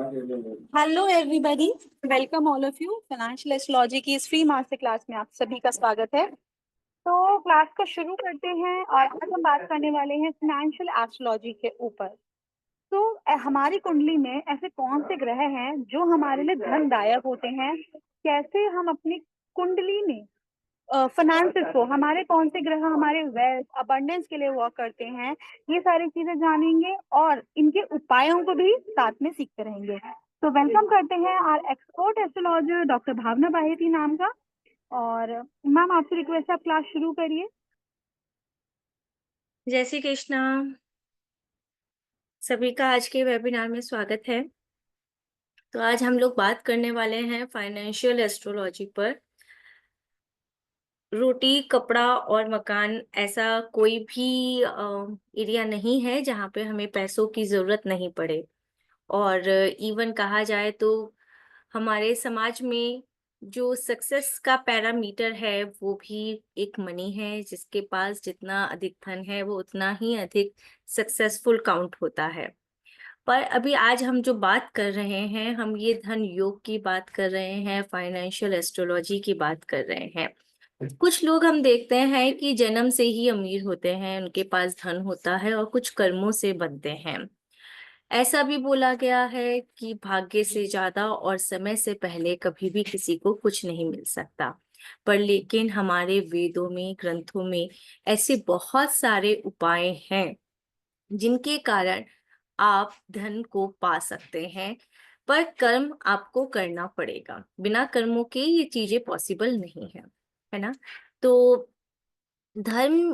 Hello everybody, welcome all of you. Financial astrology की इस free master class में आप सभी का स्वागत है। तो क्लास को शुरू करते हैं और आज हम बात करने वाले हैं फाइनेंशियल एस्ट्रोलॉजी के ऊपर। तो हमारी कुंडली में ऐसे कौन से ग्रह हैं जो हमारे लिए धनदायक होते हैं, कैसे हम अपनी कुंडली में फाइनेंसेस को, हमारे कौन से ग्रह हमारे वेल्थ अबंडेंस के लिए वर्क करते हैं, ये सारी चीजें जानेंगे और इनके उपायों को भी साथ में सीखते रहेंगे। तो वेलकम करते हैं आर एक्सपर्ट एस्ट्रोलॉजर डॉक्टर भावना बाहेती नाम का। और मैम आपसे रिक्वेस्ट है, आप क्लास शुरू करिए। जय श्री कृष्णा। सभी का आज के वेबिनार में स्वागत है। तो आज हम लोग बात करने वाले हैं फाइनेंशियल एस्ट्रोलॉजी पर। रोटी, कपड़ा और मकान ऐसा कोई भी एरिया नहीं है जहाँ पे हमें पैसों की जरूरत नहीं पड़े। और इवन कहा जाए तो हमारे समाज में जो सक्सेस का पैरामीटर है वो भी एक मनी है। जिसके पास जितना अधिक धन है वो उतना ही अधिक सक्सेसफुल काउंट होता है। पर अभी आज हम जो बात कर रहे हैं, हम ये धन योग की बात कर रहे हैं, फाइनेंशियल एस्ट्रोलॉजी की बात कर रहे हैं। कुछ लोग हम देखते हैं कि जन्म से ही अमीर होते हैं, उनके पास धन होता है, और कुछ कर्मों से बनते हैं। ऐसा भी बोला गया है कि भाग्य से ज्यादा और समय से पहले कभी भी किसी को कुछ नहीं मिल सकता। पर लेकिन हमारे वेदों में, ग्रंथों में ऐसे बहुत सारे उपाय हैं जिनके कारण आप धन को पा सकते हैं। पर कर्म आपको करना पड़ेगा, बिना कर्मों के ये चीजें पॉसिबल नहीं है ना। तो धर्म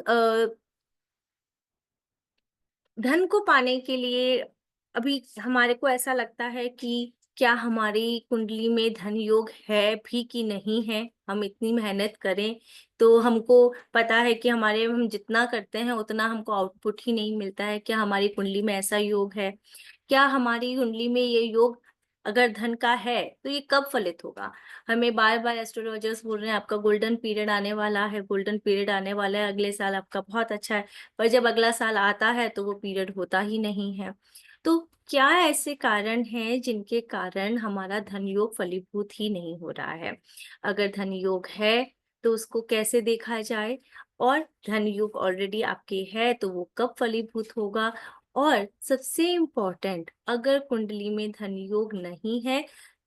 धन को पाने के लिए अभी हमारे को ऐसा लगता है कि क्या हमारी कुंडली में धन योग है भी कि नहीं है। हम इतनी मेहनत करें तो हमको पता है कि हमारे हम जितना करते हैं उतना हमको आउटपुट ही नहीं मिलता है। क्या हमारी कुंडली में ऐसा योग है? क्या हमारी कुंडली में ये योग अगर धन का है तो ये कब फलित होगा? हमें बार बार एस्ट्रोलॉजर्स बोल रहे हैं आपका गोल्डन पीरियड आने वाला है, गोल्डन पीरियड आने वाला है, अगले साल आपका बहुत अच्छा है। पर जब अगला साल आता है तो वो पीरियड होता ही नहीं है। तो क्या ऐसे कारण हैं जिनके कारण हमारा धन योग फलीभूत ही नहीं हो रहा है? अगर धन योग है तो उसको कैसे देखा जाए, और धन योग ऑलरेडी आपके है तो वो कब फलीभूत होगा? और सबसे इम्पोर्टेंट, अगर कुंडली में धन योग नहीं है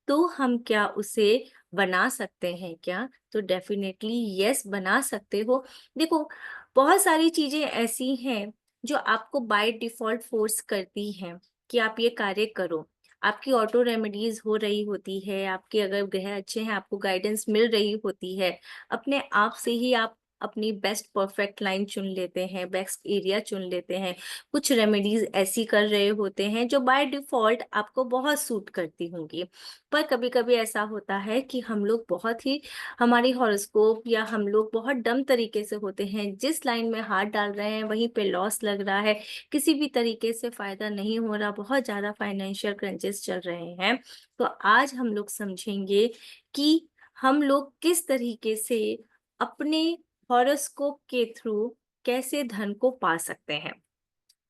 तो हम क्या उसे बना सकते हैं क्या? तो डेफिनेटली यस, बना सकते हो। देखो, बहुत सारी चीजें ऐसी हैं जो आपको बाय डिफॉल्ट फोर्स करती हैं कि आप ये कार्य करो। आपकी ऑटो रेमेडीज हो रही होती है, आपके अगर ग्रह अच्छे हैं आपको गाइडेंस मिल रही होती है, अपने आप से ही आप अपनी बेस्ट परफेक्ट लाइन चुन लेते हैं, बेस्ट एरिया चुन लेते हैं। कुछ रेमेडीज ऐसी कर रहे होते हैं जो बाय डिफॉल्ट आपको बहुत सूट करती होंगी। पर कभी कभी ऐसा होता है कि हम लोग बहुत ही, हमारी हॉरोस्कोप या हम लोग बहुत डम तरीके से होते हैं, जिस लाइन में हाथ डाल रहे हैं वहीं पे लॉस लग रहा है, किसी भी तरीके से फायदा नहीं हो रहा, बहुत ज्यादा फाइनेंशियल क्रंचेस चल रहे हैं। तो आज हम लोग समझेंगे कि हम लोग किस तरीके से अपने हॉरोस्कोप के थ्रू कैसे धन को पा सकते हैं।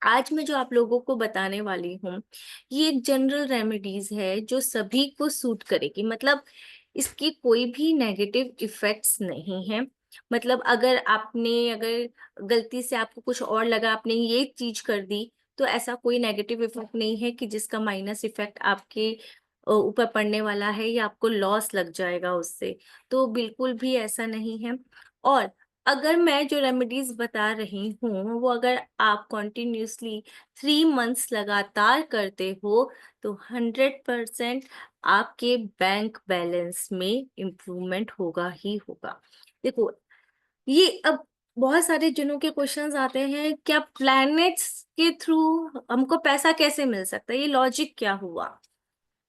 आज मैं जो आप लोगों को बताने वाली हूँ ये एक जनरल रेमेडीज है जो सभी को सूट करेगी। मतलब इसकी कोई भी नेगेटिव इफेक्ट्स नहीं है। मतलब अगर गलती से आपको कुछ और लगा, आपने ये चीज कर दी, तो ऐसा कोई नेगेटिव इफेक्ट नहीं है कि जिसका माइनस इफेक्ट आपके ऊपर पड़ने वाला है या आपको लॉस लग जाएगा उससे। तो बिल्कुल भी ऐसा नहीं है। और अगर मैं जो रेमेडीज बता रही हूँ वो अगर आप कॉन्टिन्यूसली 3 मंथ्स लगातार करते हो तो 100% आपके बैंक बैलेंस में इम्प्रूवमेंट होगा ही होगा। देखो, ये अब बहुत सारे जनों के क्वेश्चंस आते हैं, क्या प्लैनेट्स के थ्रू हमको पैसा कैसे मिल सकता है, ये लॉजिक क्या हुआ?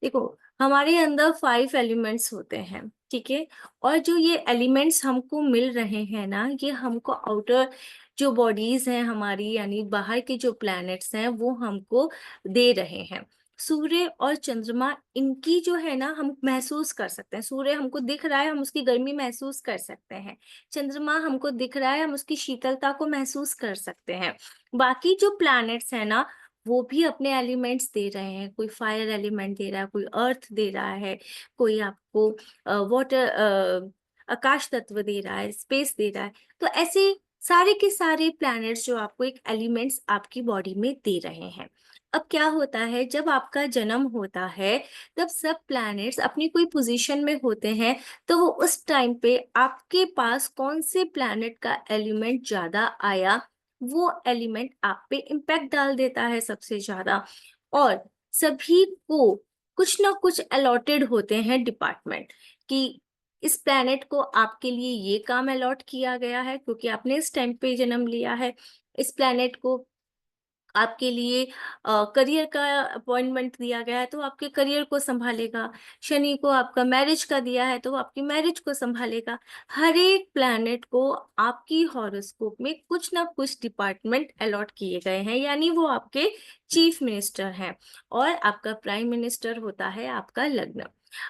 देखो, हमारे अंदर 5 एलिमेंट्स होते हैं, ठीक है। और जो ये एलिमेंट्स हमको मिल रहे हैं ना, ये हमको आउटर जो बॉडीज हैं हमारी, यानी बाहर के जो प्लैनेट्स हैं वो हमको दे रहे हैं। सूर्य और चंद्रमा, इनकी जो है ना, हम महसूस कर सकते हैं। सूर्य हमको दिख रहा है, हम उसकी गर्मी महसूस कर सकते हैं। चंद्रमा हमको दिख रहा है, हम उसकी शीतलता को महसूस कर सकते हैं। बाकी जो प्लैनेट्स हैं ना, वो भी अपने एलिमेंट्स दे रहे हैं। कोई फायर एलिमेंट दे रहा है, कोई अर्थ दे रहा है, कोई आपको वाटर आकाश तत्व दे रहा है, स्पेस दे रहा है। तो ऐसे सारे के सारे प्लैनेट्स जो आपको एक एलिमेंट्स आपकी बॉडी में दे रहे हैं। अब क्या होता है, जब आपका जन्म होता है तब सब प्लैनेट्स अपनी कोई पोजीशन में होते हैं, तो वो उस टाइम पे आपके पास कौन से प्लैनेट का एलिमेंट ज्यादा आया, वो एलिमेंट आप पे इम्पैक्ट डाल देता है सबसे ज्यादा। और सभी को कुछ ना कुछ अलॉटेड होते हैं डिपार्टमेंट, कि इस प्लैनेट को आपके लिए ये काम अलॉट किया गया है क्योंकि आपने इस टाइम पे जन्म लिया है। इस प्लैनेट को आपके लिए करियर का अपॉइंटमेंट दिया गया है तो आपके करियर को संभालेगा। शनि को आपका मैरिज का दिया है तो वो आपकी मैरिज को संभालेगा। हर एक प्लैनेट को आपकी हॉरोस्कोप में कुछ ना कुछ डिपार्टमेंट अलॉट किए गए हैं, यानी वो आपके चीफ मिनिस्टर हैं। और आपका प्राइम मिनिस्टर होता है आपका लग्न।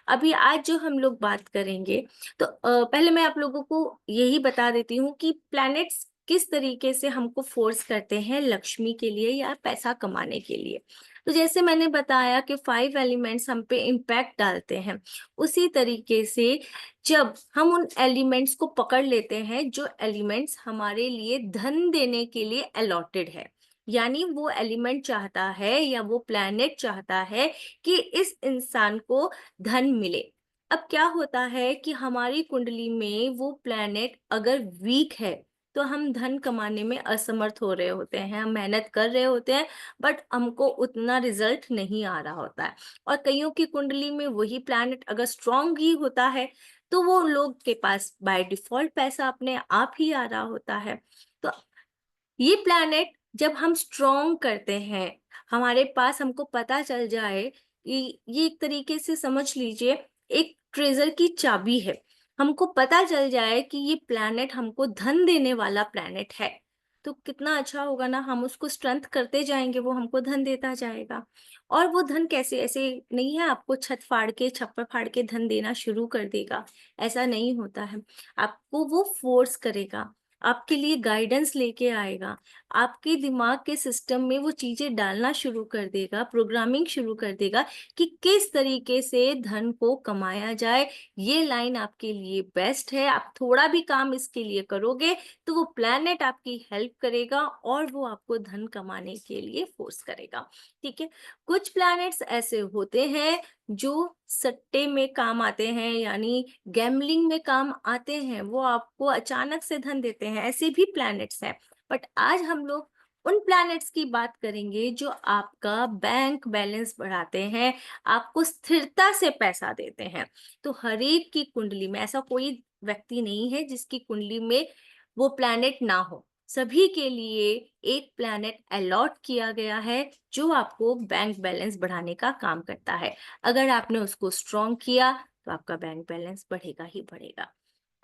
अभी आज जो हम लोग बात करेंगे, तो पहले मैं आप लोगों को यही बता देती हूँ कि प्लैनेट्स किस तरीके से हमको फोर्स करते हैं लक्ष्मी के लिए या पैसा कमाने के लिए। तो जैसे मैंने बताया कि 5 एलिमेंट्स हम पे इम्पैक्ट डालते हैं, उसी तरीके से जब हम उन एलिमेंट्स को पकड़ लेते हैं जो एलिमेंट्स हमारे लिए धन देने के लिए अलॉटेड है, यानी वो एलिमेंट चाहता है या वो प्लैनेट चाहता है कि इस इंसान को धन मिले। अब क्या होता है कि हमारी कुंडली में वो प्लैनेट अगर वीक है तो हम धन कमाने में असमर्थ हो रहे होते हैं, हम मेहनत कर रहे होते हैं बट हमको उतना रिजल्ट नहीं आ रहा होता है। और कईयों की कुंडली में वही प्लैनेट अगर स्ट्रांग ही होता है तो वो लोग के पास बाय डिफॉल्ट पैसा अपने आप ही आ रहा होता है। तो ये प्लैनेट जब हम स्ट्रॉन्ग करते हैं, हमारे पास हमको पता चल जाए कि ये एक तरीके से समझ लीजिए एक ट्रेजर की चाबी है, हमको पता चल जाए कि ये प्लैनेट हमको धन देने वाला प्लैनेट है, तो कितना अच्छा होगा ना। हम उसको स्ट्रेंथ करते जाएंगे, वो हमको धन देता जाएगा। और वो धन कैसे, ऐसे नहीं है आपको छत फाड़ के छप्पर फाड़ के धन देना शुरू कर देगा, ऐसा नहीं होता है। आपको वो फोर्स करेगा, आपके लिए गाइडेंस लेके आएगा, आपके दिमाग के सिस्टम में वो चीजें डालना शुरू कर देगा, प्रोग्रामिंग शुरू कर देगा कि किस तरीके से धन को कमाया जाए। ये लाइन आपके लिए बेस्ट है, आप थोड़ा भी काम इसके लिए करोगे तो वो प्लैनेट आपकी हेल्प करेगा और वो आपको धन कमाने के लिए फोर्स करेगा। ठीक है। कुछ प्लैनेट्स ऐसे होते हैं जो सट्टे में काम आते हैं, यानी गैम्बलिंग में काम आते हैं, वो आपको अचानक से धन देते हैं, ऐसे भी प्लैनेट्स हैं। बट आज हम लोग उन प्लैनेट्स की बात करेंगे जो आपका बैंक बैलेंस बढ़ाते हैं, आपको स्थिरता से पैसा देते हैं। तो हर एक की कुंडली में ऐसा कोई व्यक्ति नहीं है जिसकी कुंडली में वो प्लैनेट ना हो। सभी के लिए एक प्लैनेट अलॉट किया गया है जो आपको बैंक बैलेंस बढ़ाने का काम करता है। अगर आपने उसको स्ट्रॉन्ग किया तो आपका बैंक बैलेंस बढ़ेगा ही बढ़ेगा।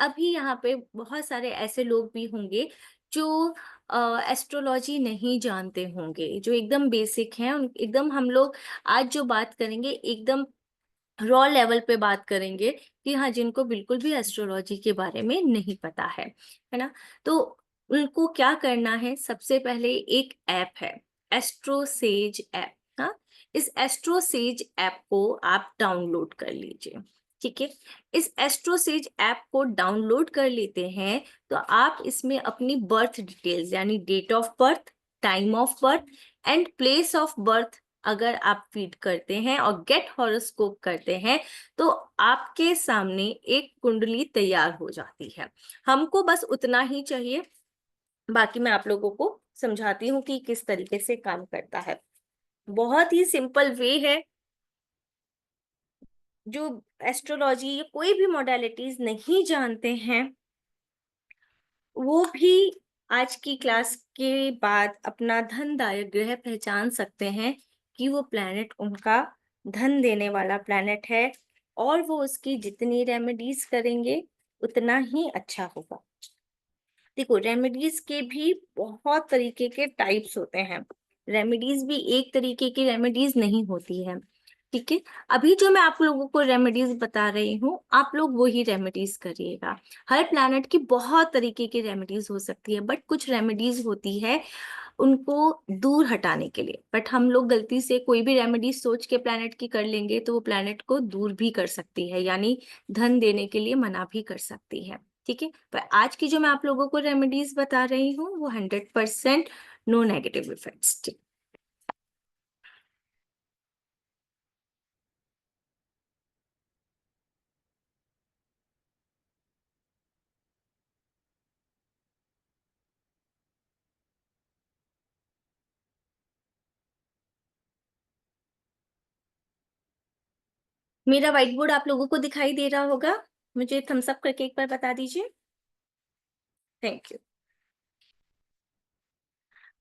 अभी यहाँ पे बहुत सारे ऐसे लोग भी होंगे जो एस्ट्रोलॉजी नहीं जानते होंगे, जो एकदम बेसिक हैं, एकदम हम लोग आज जो बात करेंगे एकदम रॉ लेवल पे बात करेंगे कि हाँ, जिनको बिल्कुल भी एस्ट्रोलॉजी के बारे में नहीं पता है ना। तो उनको क्या करना है, सबसे पहले एक ऐप है एस्ट्रोसेज ऐप। हाँ, इस एस्ट्रोसेज ऐप को आप डाउनलोड कर लीजिए। ठीक है। इस एस्ट्रोसेज ऐप को डाउनलोड कर लेते हैं तो आप इसमें अपनी बर्थ डिटेल्स यानी date of birth, time of birth and place of birth अगर आप फीड करते हैं और गेट हॉरोस्कोप करते हैं तो आपके सामने एक कुंडली तैयार हो जाती है। हमको बस उतना ही चाहिए, बाकी मैं आप लोगों को समझाती हूँ कि किस तरीके से काम करता है। बहुत ही सिंपल वे है। जो एस्ट्रोलॉजी या कोई भी मॉडलिटीज नहीं जानते हैं वो भी आज की क्लास के बाद अपना धनदायक ग्रह पहचान सकते हैं कि वो प्लैनेट उनका धन देने वाला प्लैनेट है, और वो उसकी जितनी रेमेडीज करेंगे उतना ही अच्छा होगा। देखो, रेमेडीज के भी बहुत तरीके के टाइप्स होते हैं, रेमेडीज भी एक तरीके की रेमेडीज नहीं होती है। ठीक है। अभी जो मैं आप लोगों को रेमेडीज बता रही हूँ, आप लोग वही रेमेडीज करिएगा। हर प्लैनेट की बहुत तरीके की रेमेडीज हो सकती है, बट कुछ रेमेडीज होती है उनको दूर हटाने के लिए। बट हम लोग गलती से कोई भी रेमेडी सोच के प्लैनेट की कर लेंगे तो वो प्लैनेट को दूर भी कर सकती है, यानी धन देने के लिए मना भी कर सकती है। ठीक है, पर आज की जो मैं आप लोगों को रेमेडीज बता रही हूँ वो 100% नो नेगेटिव इफेक्ट्स। ठीक, मेरा व्हाइट बोर्ड आप लोगों को दिखाई दे रहा होगा? मुझे थम्स अप करके एक बार बता दीजिए। Thank you.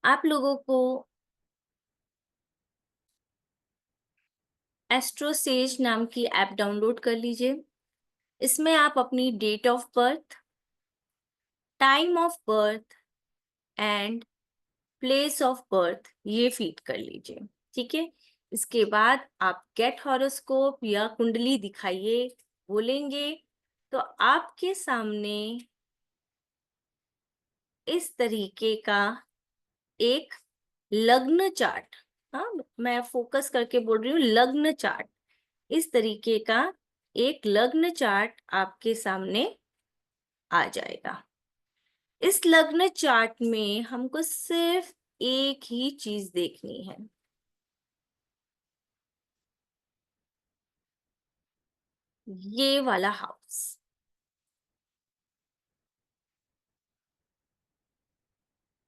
आप लोगों को एस्ट्रोसेज नाम की ऐप डाउनलोड कर लीजिए। इसमें आप अपनी date of birth, time of birth and place of birth ये फीड कर लीजिए। ठीक है, इसके बाद आप गेट हॉरोस्कोप या कुंडली दिखाइए बोलेंगे तो आपके सामने इस तरीके का एक लग्न चार्ट, हाँ मैं फोकस करके बोल रही हूँ, लग्न चार्ट, इस तरीके का एक लग्न चार्ट आपके सामने आ जाएगा। इस लग्न चार्ट में हमको सिर्फ एक ही चीज देखनी है, ये वाला हाउस।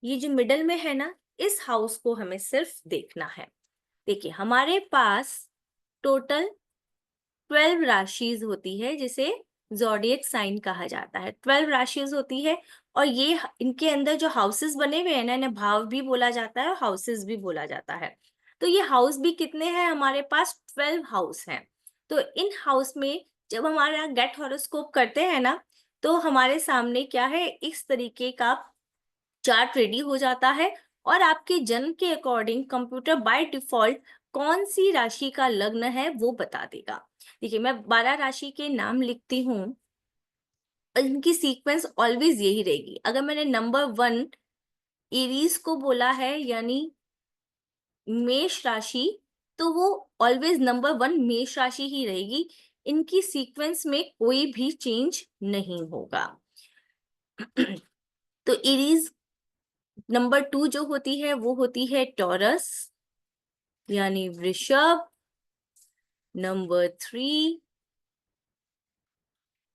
ये जो मिडल में है ना, इस हाउस को हमें सिर्फ देखना है। देखिए हमारे पास टोटल 12 राशिज होती है, जिसे ज़ोडिएक साइन कहा जाता है। 12 राशिज होती है और ये इनके अंदर जो हाउसेस बने हुए हैं ना, इन्हें भाव भी बोला जाता है और हाउसेस भी बोला जाता है। तो ये हाउस भी कितने हैं हमारे पास? 12 हाउस हैं। तो इन हाउस में जब हमारा गेट हॉरोस्कोप करते हैं ना, तो हमारे सामने क्या है, इस तरीके का चार्ट रेडी हो जाता है और आपके जन्म के अकॉर्डिंग कंप्यूटर बाय डिफॉल्ट कौन सी राशि का लग्न है वो बता देगा। देखिए मैं 12 राशि के नाम लिखती हूँ और इनकी सीक्वेंस ऑलवेज यही रहेगी। अगर मैंने नंबर 1 एरीज को बोला है, यानी मेष राशि, तो वो ऑलवेज नंबर 1 मेष राशि ही रहेगी। इनकी सीक्वेंस में कोई भी चेंज नहीं होगा। तो एरीज नंबर 2 जो होती है वो होती है टॉरस यानी वृषभ। नंबर 3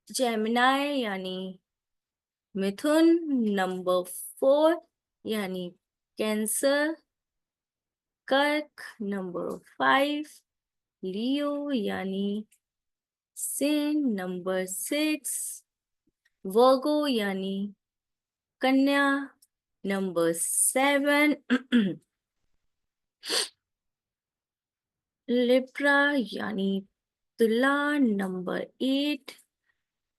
जेमिनाई यानी मिथुन। नंबर 4 यानी कैंसर। कर्क। नंबर 5 लियो यानी सिंह। नंबर 6 वर्गो यानी कन्या। नंबर 7 लिब्रा यानी तुला। नंबर 8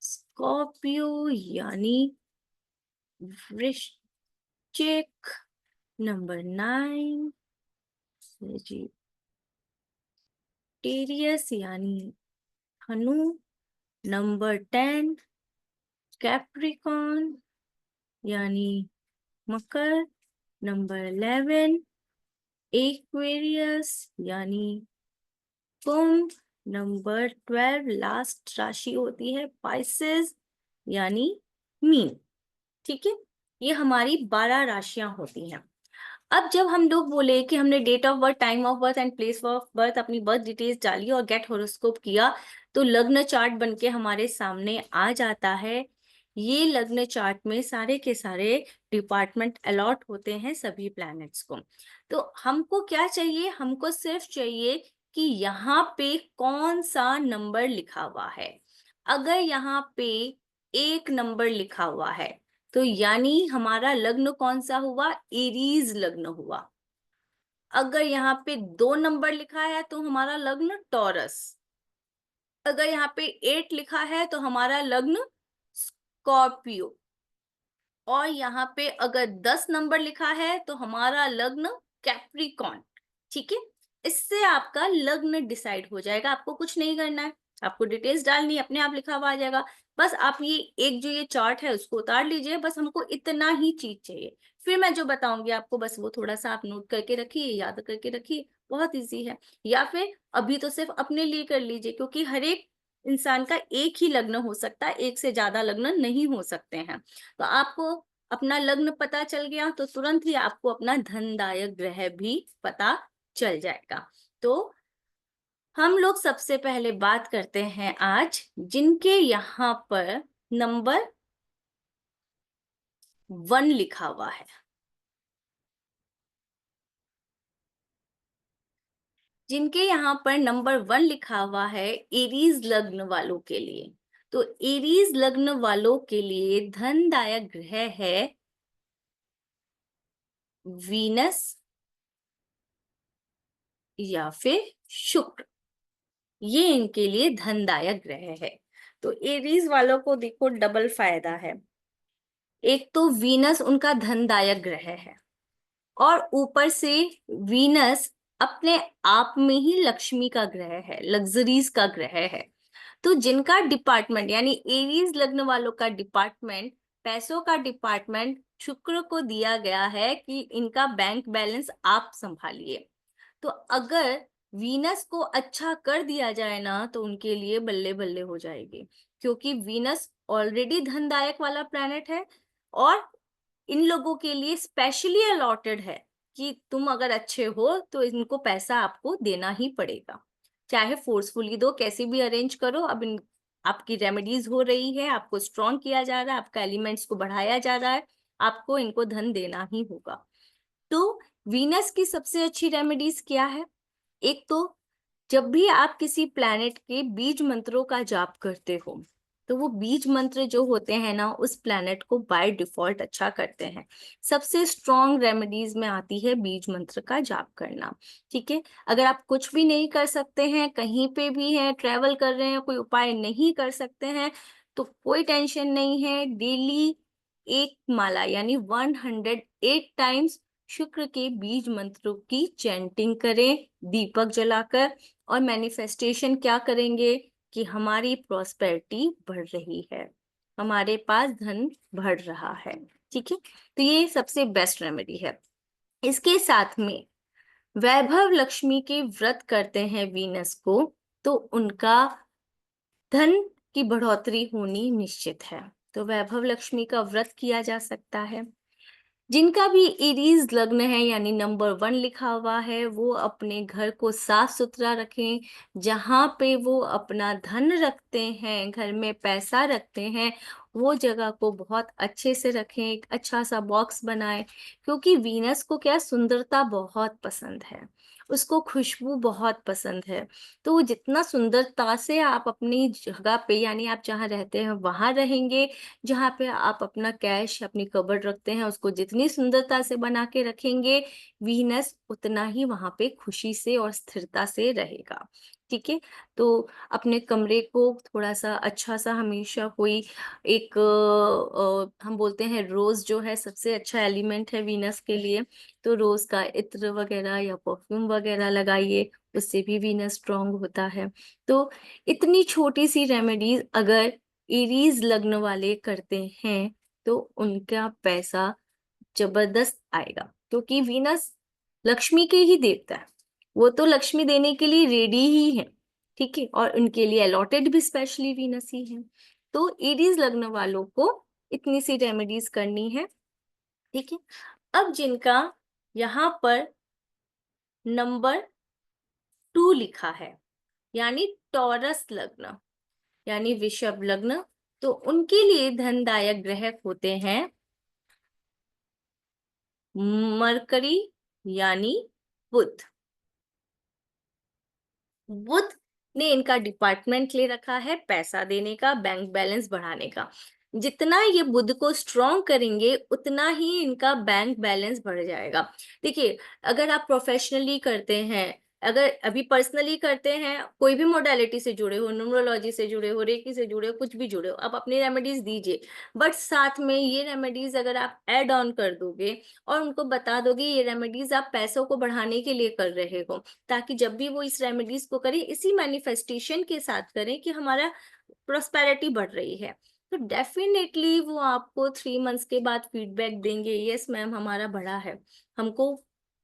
स्कॉर्पियो यानी वृश्चिक। नंबर 9 सेजिटेरियस यानी धनु। नंबर 10 कैप्रिकॉन यानी मकर। नंबर 11 एक्वेरियस यानी कुंभ। नंबर 12 लास्ट राशि होती है पाइसेस यानी मीन। ठीक है, ये हमारी 12 राशियां होती हैं। अब जब हम लोग बोले कि हमने date of birth, time of birth and place of birth, अपनी बर्थ डिटेल्स डाली और गेट होरोस्कोप किया, तो लग्न चार्ट बनके हमारे सामने आ जाता है। ये लग्न चार्ट में सारे के सारे डिपार्टमेंट अलॉट होते हैं सभी प्लैनेट्स को। तो हमको क्या चाहिए? हमको सिर्फ चाहिए कि यहाँ पे कौन सा नंबर लिखा हुआ है। अगर यहाँ पे 1 नंबर लिखा हुआ है तो यानी हमारा लग्न कौन सा हुआ? एरीज लग्न हुआ। अगर यहाँ पे 2 नंबर लिखा है तो हमारा लग्न टॉरस। अगर यहाँ पे 8 लिखा है तो हमारा लग्न स्कॉर्पियो। और यहाँ पे अगर 10 नंबर लिखा है तो हमारा लग्न कैप्रिकॉन। ठीक है, इससे आपका लग्न डिसाइड हो जाएगा। आपको कुछ नहीं करना है, आपको डिटेल्स डालनी है, अपने आप लिखा हुआ आ जाएगा। बस आप ये एक जो ये चार्ट है उसको उतार लीजिए, बस हमको इतना ही चीज चाहिए। फिर मैं जो बताऊंगी आपको, बस वो थोड़ा सा आप नोट करके रखिए, याद करके रखिए, बहुत इजी है। या फिर अभी तो सिर्फ अपने लिए कर लीजिए, क्योंकि हर एक इंसान का एक ही लग्न हो सकता है, एक से ज्यादा लग्न नहीं हो सकते हैं। तो आपको अपना लग्न पता चल गया तो तुरंत ही आपको अपना धनदायक ग्रह भी पता चल जाएगा। तो हम लोग सबसे पहले बात करते हैं आज जिनके यहाँ पर नंबर 1 लिखा हुआ है। जिनके यहाँ पर नंबर 1 लिखा हुआ है एरीज लग्न वालों के लिए, तो एरीज लग्न वालों के लिए धनदायक ग्रह है वीनस या फिर शुक्र। ये इनके लिए धनदायक ग्रह है। तो एरीज वालों को देखो डबल फायदा है। एक तो वीनस उनका धनदायक ग्रह है, और ऊपर से वीनस अपने आप में ही लक्ष्मी का ग्रह है, लग्जरीज का ग्रह है। तो जिनका डिपार्टमेंट यानी एरीज लग्न वालों का डिपार्टमेंट, पैसों का डिपार्टमेंट शुक्र को दिया गया है कि इनका बैंक बैलेंस आप संभालिए। तो अगर वीनस को अच्छा कर दिया जाए ना, तो उनके लिए बल्ले बल्ले हो जाएगी, क्योंकि वीनस ऑलरेडी धनदायक वाला प्लैनेट है, और इन लोगों के लिए स्पेशली अलॉटेड है कि तुम अगर अच्छे हो तो इनको पैसा आपको देना ही पड़ेगा, चाहे फोर्सफुली दो, कैसे भी अरेंज करो। अब इन आपकी रेमेडीज हो रही है, आपको स्ट्रॉन्ग किया जा रहा है, आपका एलिमेंट्स को बढ़ाया जा रहा है, आपको इनको धन देना ही होगा। तो वीनस की सबसे अच्छी रेमेडीज क्या है? एक तो जब भी आप किसी प्लैनेट के बीज मंत्रों का जाप करते हो, तो वो बीज मंत्र जो होते हैं ना, उस प्लैनेट को बाय डिफॉल्ट अच्छा करते हैं। सबसे स्ट्रॉन्ग रेमेडीज में आती है बीज मंत्र का जाप करना। ठीक है, अगर आप कुछ भी नहीं कर सकते हैं, कहीं पे भी हैं, ट्रेवल कर रहे हैं, कोई उपाय नहीं कर सकते हैं, तो कोई टेंशन नहीं है। डेली एक माला यानी 108 टाइम्स शुक्र के बीज मंत्रों की चैंटिंग करें दीपक जलाकर, और मैनिफेस्टेशन क्या करेंगे कि हमारी प्रॉस्पेरिटी बढ़ रही है, हमारे पास धन बढ़ रहा है। ठीक है, तो ये सबसे बेस्ट रेमेडी है। इसके साथ में वैभव लक्ष्मी के व्रत करते हैं वीनस को, तो उनका धन की बढ़ोतरी होनी निश्चित है। तो वैभव लक्ष्मी का व्रत किया जा सकता है। जिनका भी एरीज लग्न है यानी नंबर 1 लिखा हुआ है, वो अपने घर को साफ सुथरा रखें। जहां पे वो अपना धन रखते हैं, घर में पैसा रखते हैं, वो जगह को बहुत अच्छे से रखें, एक अच्छा सा बॉक्स बनाएं। क्योंकि वीनस को क्या, सुंदरता बहुत पसंद है, उसको खुशबू बहुत पसंद है। तो वो जितना सुंदरता से आप अपनी जगह पे यानी आप जहाँ रहते हैं वहां रहेंगे, जहाँ पे आप अपना कैश, अपनी कबर्ड रखते हैं, उसको जितनी सुंदरता से बना के रखेंगे, वीनस उतना ही वहां पे खुशी से और स्थिरता से रहेगा। ठीक है, तो अपने कमरे को थोड़ा सा अच्छा सा, हमेशा कोई एक हम बोलते हैं रोज जो है सबसे अच्छा एलिमेंट है वीनस के लिए, तो रोज का इत्र वगैरह या परफ्यूम वगैरह लगाइए, उससे भी वीनस स्ट्रांग होता है। तो इतनी छोटी सी रेमेडीज अगर एरीज लग्न वाले करते हैं, तो उनका पैसा जबरदस्त आएगा, क्योंकि वीनस लक्ष्मी के ही देवता है, वो तो लक्ष्मी देने के लिए रेडी ही है। ठीक है, और उनके लिए अलॉटेड भी स्पेशली वीनस ही है। तो एरीज लग्न वालों को इतनी सी रेमेडीज करनी है। ठीक है, अब जिनका यहाँ पर नंबर 2 लिखा है यानी टॉरस लग्न यानी वृषभ लग्न, तो उनके लिए धनदायक ग्रह होते हैं मरकरी यानी बुध। बुध ने इनका डिपार्टमेंट ले रखा है पैसा देने का, बैंक बैलेंस बढ़ाने का। जितना ये बुध को स्ट्रॉन्ग करेंगे, उतना ही इनका बैंक बैलेंस बढ़ जाएगा। देखिए, अगर आप प्रोफेशनली करते हैं अगर अभी पर्सनली करते हैं, कोई भी मोडालिटी से जुड़े हो, न्यूमरोलॉजी से जुड़े हो, रेकी से जुड़े हो, कुछ भी जुड़े हो, आप अपनी रेमेडीज दीजिए। बट साथ में ये रेमेडीज अगर आप ऐड ऑन कर दोगे और उनको बता दोगे ये रेमेडीज आप पैसों को बढ़ाने के लिए कर रहे हो, ताकि जब भी वो इस रेमेडीज को करें इसी मैनिफेस्टेशन के साथ करें कि हमारा प्रोस्पेरिटी बढ़ रही है, तो डेफिनेटली वो आपको 3 मंथ्स के बाद फीडबैक देंगे, यस मैम हमारा बढ़ा है, हमको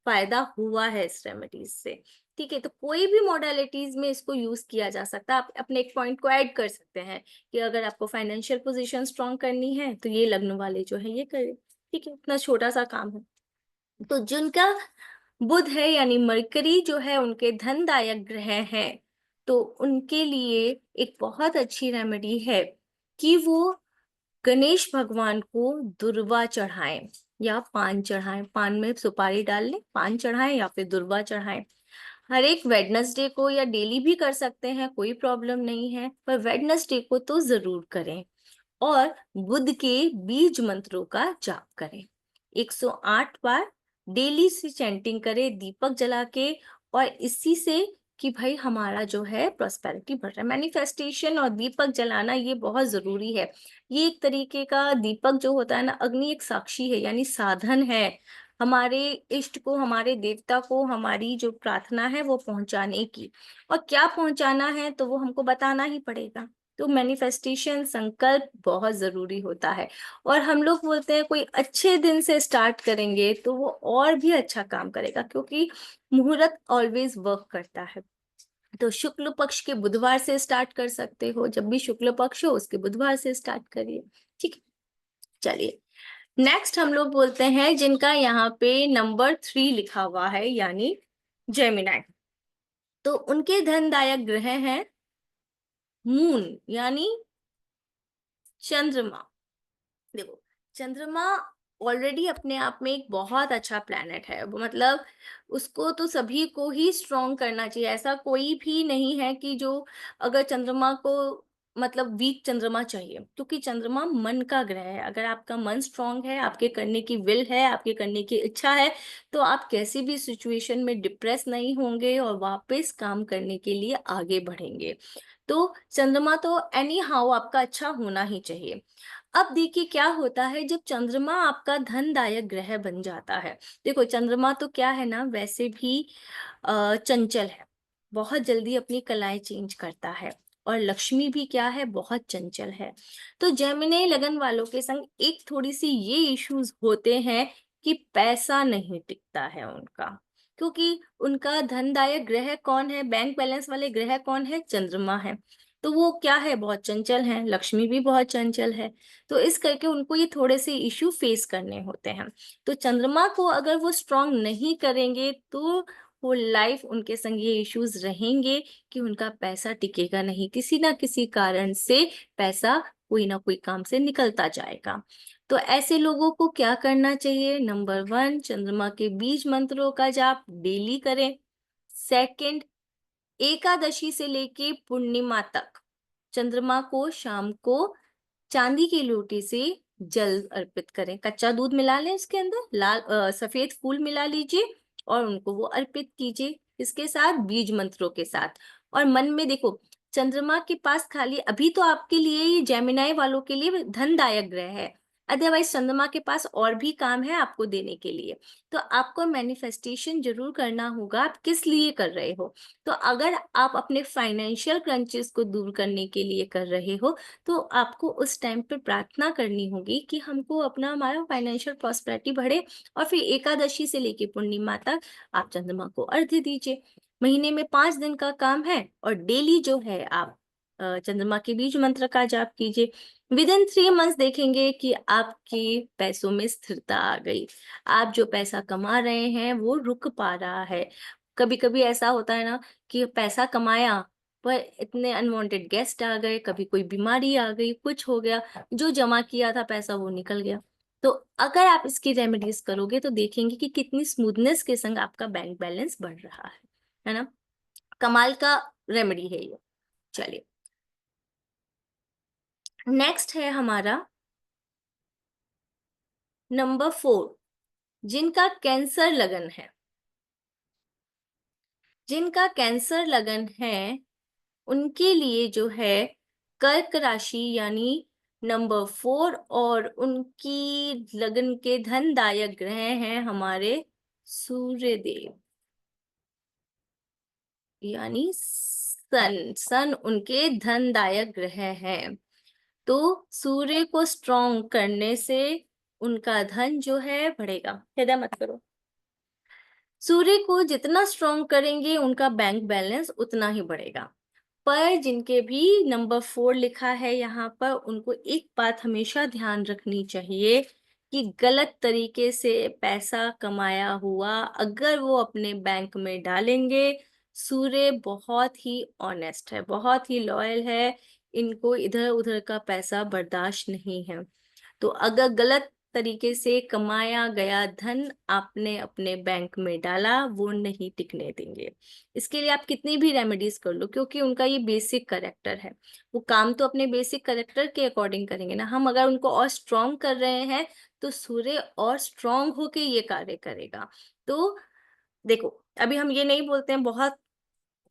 फायदा हुआ है इस रेमेडीज से। ठीक है, तो कोई भी मॉडलिटीज में इसको यूज किया जा सकता है। आप अपने एक पॉइंट को ऐड कर सकते हैं कि अगर आपको फाइनेंशियल पोजीशन स्ट्रांग करनी है तो ये लग्न वाले जो है ये करें। ठीक है, इतना छोटा सा काम है। तो जिनका बुध है यानी मरकरी जो है उनके धनदायक ग्रह हैं, तो उनके लिए एक बहुत अच्छी रेमेडी है कि वो गणेश भगवान को दुर्वा चढ़ाएं या पान चढ़ाएं। पान में सुपारी डाल लें, पान चढ़ाएं या फिर दुर्वा चढ़ाएं। हर एक वेडनेसडे को या डेली भी कर सकते हैं, कोई प्रॉब्लम नहीं है, पर वेडनेसडे को तो जरूर करें। और बुध के बीज मंत्रों का जाप करें 108 बार, डेली से चैंटिंग करें दीपक जला के, और इसी से कि भाई हमारा जो है प्रोस्पेरिटी बढ़ रहा है। मैनिफेस्टेशन और दीपक जलाना ये बहुत जरूरी है। ये एक तरीके का दीपक जो होता है ना, अग्नि एक साक्षी है यानी साधन है हमारे इष्ट को, हमारे देवता को हमारी जो प्रार्थना है वो पहुंचाने की। और क्या पहुंचाना है तो वो हमको बताना ही पड़ेगा। तो मैनिफेस्टेशन संकल्प बहुत जरूरी होता है। और हम लोग बोलते हैं कोई अच्छे दिन से स्टार्ट करेंगे तो वो और भी अच्छा काम करेगा, क्योंकि मुहूर्त ऑलवेज वर्क करता है। तो शुक्ल पक्ष के बुधवार से स्टार्ट कर सकते हो, जब भी शुक्ल पक्ष हो उसके बुधवार से स्टार्ट करिए। ठीक है, चलिए नेक्स्ट हम लोग बोलते हैं जिनका यहाँ पे नंबर 3 लिखा हुआ है यानी जेमिनाई। तो उनके धनदायक ग्रह हैं मून यानी चंद्रमा। देखो, चंद्रमा ऑलरेडी अपने आप में एक बहुत अच्छा प्लैनेट है, वो मतलब उसको तो सभी को ही स्ट्रॉन्ग करना चाहिए। ऐसा कोई भी नहीं है कि जो अगर चंद्रमा को मतलब वीक चंद्रमा चाहिए, क्योंकि चंद्रमा मन का ग्रह है। अगर आपका मन स्ट्रांग है, आपके करने की विल है, आपके करने की इच्छा है, तो आप कैसी भी सिचुएशन में डिप्रेस नहीं होंगे और वापस काम करने के लिए आगे बढ़ेंगे। तो चंद्रमा तो एनी हाउ आपका अच्छा होना ही चाहिए। अब देखिए क्या होता है जब चंद्रमा आपका धनदायक ग्रह बन जाता है। देखो चंद्रमा तो क्या है ना, वैसे भी चंचल है, बहुत जल्दी अपनी कलाएं चेंज करता है। और लक्ष्मी भी क्या है, बहुत चंचल है। तो जेमिनी लगन वालों के संग एक थोड़ी सी ये इश्यूज होते हैं कि पैसा नहीं टिकता है उनका, क्योंकि उनका धनदायक ग्रह कौन है, बैंक बैलेंस वाले ग्रह कौन है, चंद्रमा है। तो वो क्या है, बहुत चंचल है, लक्ष्मी भी बहुत चंचल है। तो इस करके उनको ये थोड़े से इश्यू फेस करने होते हैं। तो चंद्रमा को अगर वो स्ट्रांग नहीं करेंगे तो वो लाइफ उनके संग ये इश्यूज रहेंगे कि उनका पैसा टिकेगा नहीं, किसी ना किसी कारण से पैसा कोई ना कोई काम से निकलता जाएगा। तो ऐसे लोगों को क्या करना चाहिए, नंबर 1 चंद्रमा के बीज मंत्रों का जाप डेली करें। सेकंड, एकादशी से लेके पूर्णिमा तक चंद्रमा को शाम को चांदी की लोटी से जल अर्पित करें। कच्चा दूध मिला लें, इसके अंदर लाल सफेद फूल मिला लीजिए और उनको वो अर्पित कीजिए, इसके साथ बीज मंत्रों के साथ। और मन में देखो, चंद्रमा के पास खाली अभी तो आपके लिए ये जेमिनाई वालों के लिए धनदायक ग्रह है, अदरवाइज चंद्रमा के पास और भी काम है आपको देने के लिए। तो आपको मैनिफेस्टेशन जरूर करना होगा, आप किस लिए कर रहे हो। तो अगर आप अपने फाइनेंशियल क्रंचेस को दूर करने के लिए कर रहे हो, तो आपको उस टाइम पे प्रार्थना करनी होगी कि हमको अपना हमारा फाइनेंशियल प्रॉस्पेरिटी बढ़े। और फिर एकादशी से लेके पूर्णिमा तक आप चंद्रमा को अर्घ्य दीजिए। महीने में 5 दिन का काम है और डेली जो है आप चंद्रमा के बीज मंत्र का जाप कीजिए। विद इन 3 मंथ्स देखेंगे कि आपके पैसों में स्थिरता आ गई, आप जो पैसा कमा रहे हैं वो रुक पा रहा है। कभी कभी ऐसा होता है ना कि पैसा कमाया पर इतने अनवांटेड गेस्ट आ गए, कभी कोई बीमारी आ गई, कुछ हो गया, जो जमा किया था पैसा वो निकल गया। तो अगर आप इसकी रेमेडीज करोगे तो देखेंगे कि कितनी स्मूथनेस के संग आपका बैंक बैलेंस बढ़ रहा है ना। कमाल का रेमेडी है ये। चलिए नेक्स्ट है हमारा नंबर 4, जिनका कैंसर लगन है। जिनका कैंसर लगन है उनके लिए जो है कर्क राशि यानी नंबर 4, और उनकी लगन के धनदायक ग्रह हैं हमारे सूर्य देव यानी सन उनके धनदायक ग्रह हैं। तो सूर्य को स्ट्रॉन्ग करने से उनका धन जो है बढ़ेगा। चिंता मत करो, सूर्य को जितना स्ट्रॉन्ग करेंगे उनका बैंक बैलेंस उतना ही बढ़ेगा। पर जिनके भी नंबर 4 लिखा है यहाँ पर, उनको एक बात हमेशा ध्यान रखनी चाहिए कि गलत तरीके से पैसा कमाया हुआ अगर वो अपने बैंक में डालेंगे, सूर्य बहुत ही ऑनेस्ट है, बहुत ही लॉयल है, इनको इधर उधर का पैसा बर्दाश्त नहीं है। तो अगर गलत तरीके से कमाया गया धन आपने अपने बैंक में डाला, वो नहीं टिकने देंगे। इसके लिए आप कितनी भी रेमेडीज कर लो, क्योंकि उनका ये बेसिक करेक्टर है, वो काम तो अपने बेसिक करेक्टर के अकॉर्डिंग करेंगे ना। हम अगर उनको और स्ट्रॉन्ग कर रहे हैं तो सूर्य और स्ट्रॉन्ग होके ये कार्य करेगा। तो देखो, अभी हम ये नहीं बोलते हैं, बहुत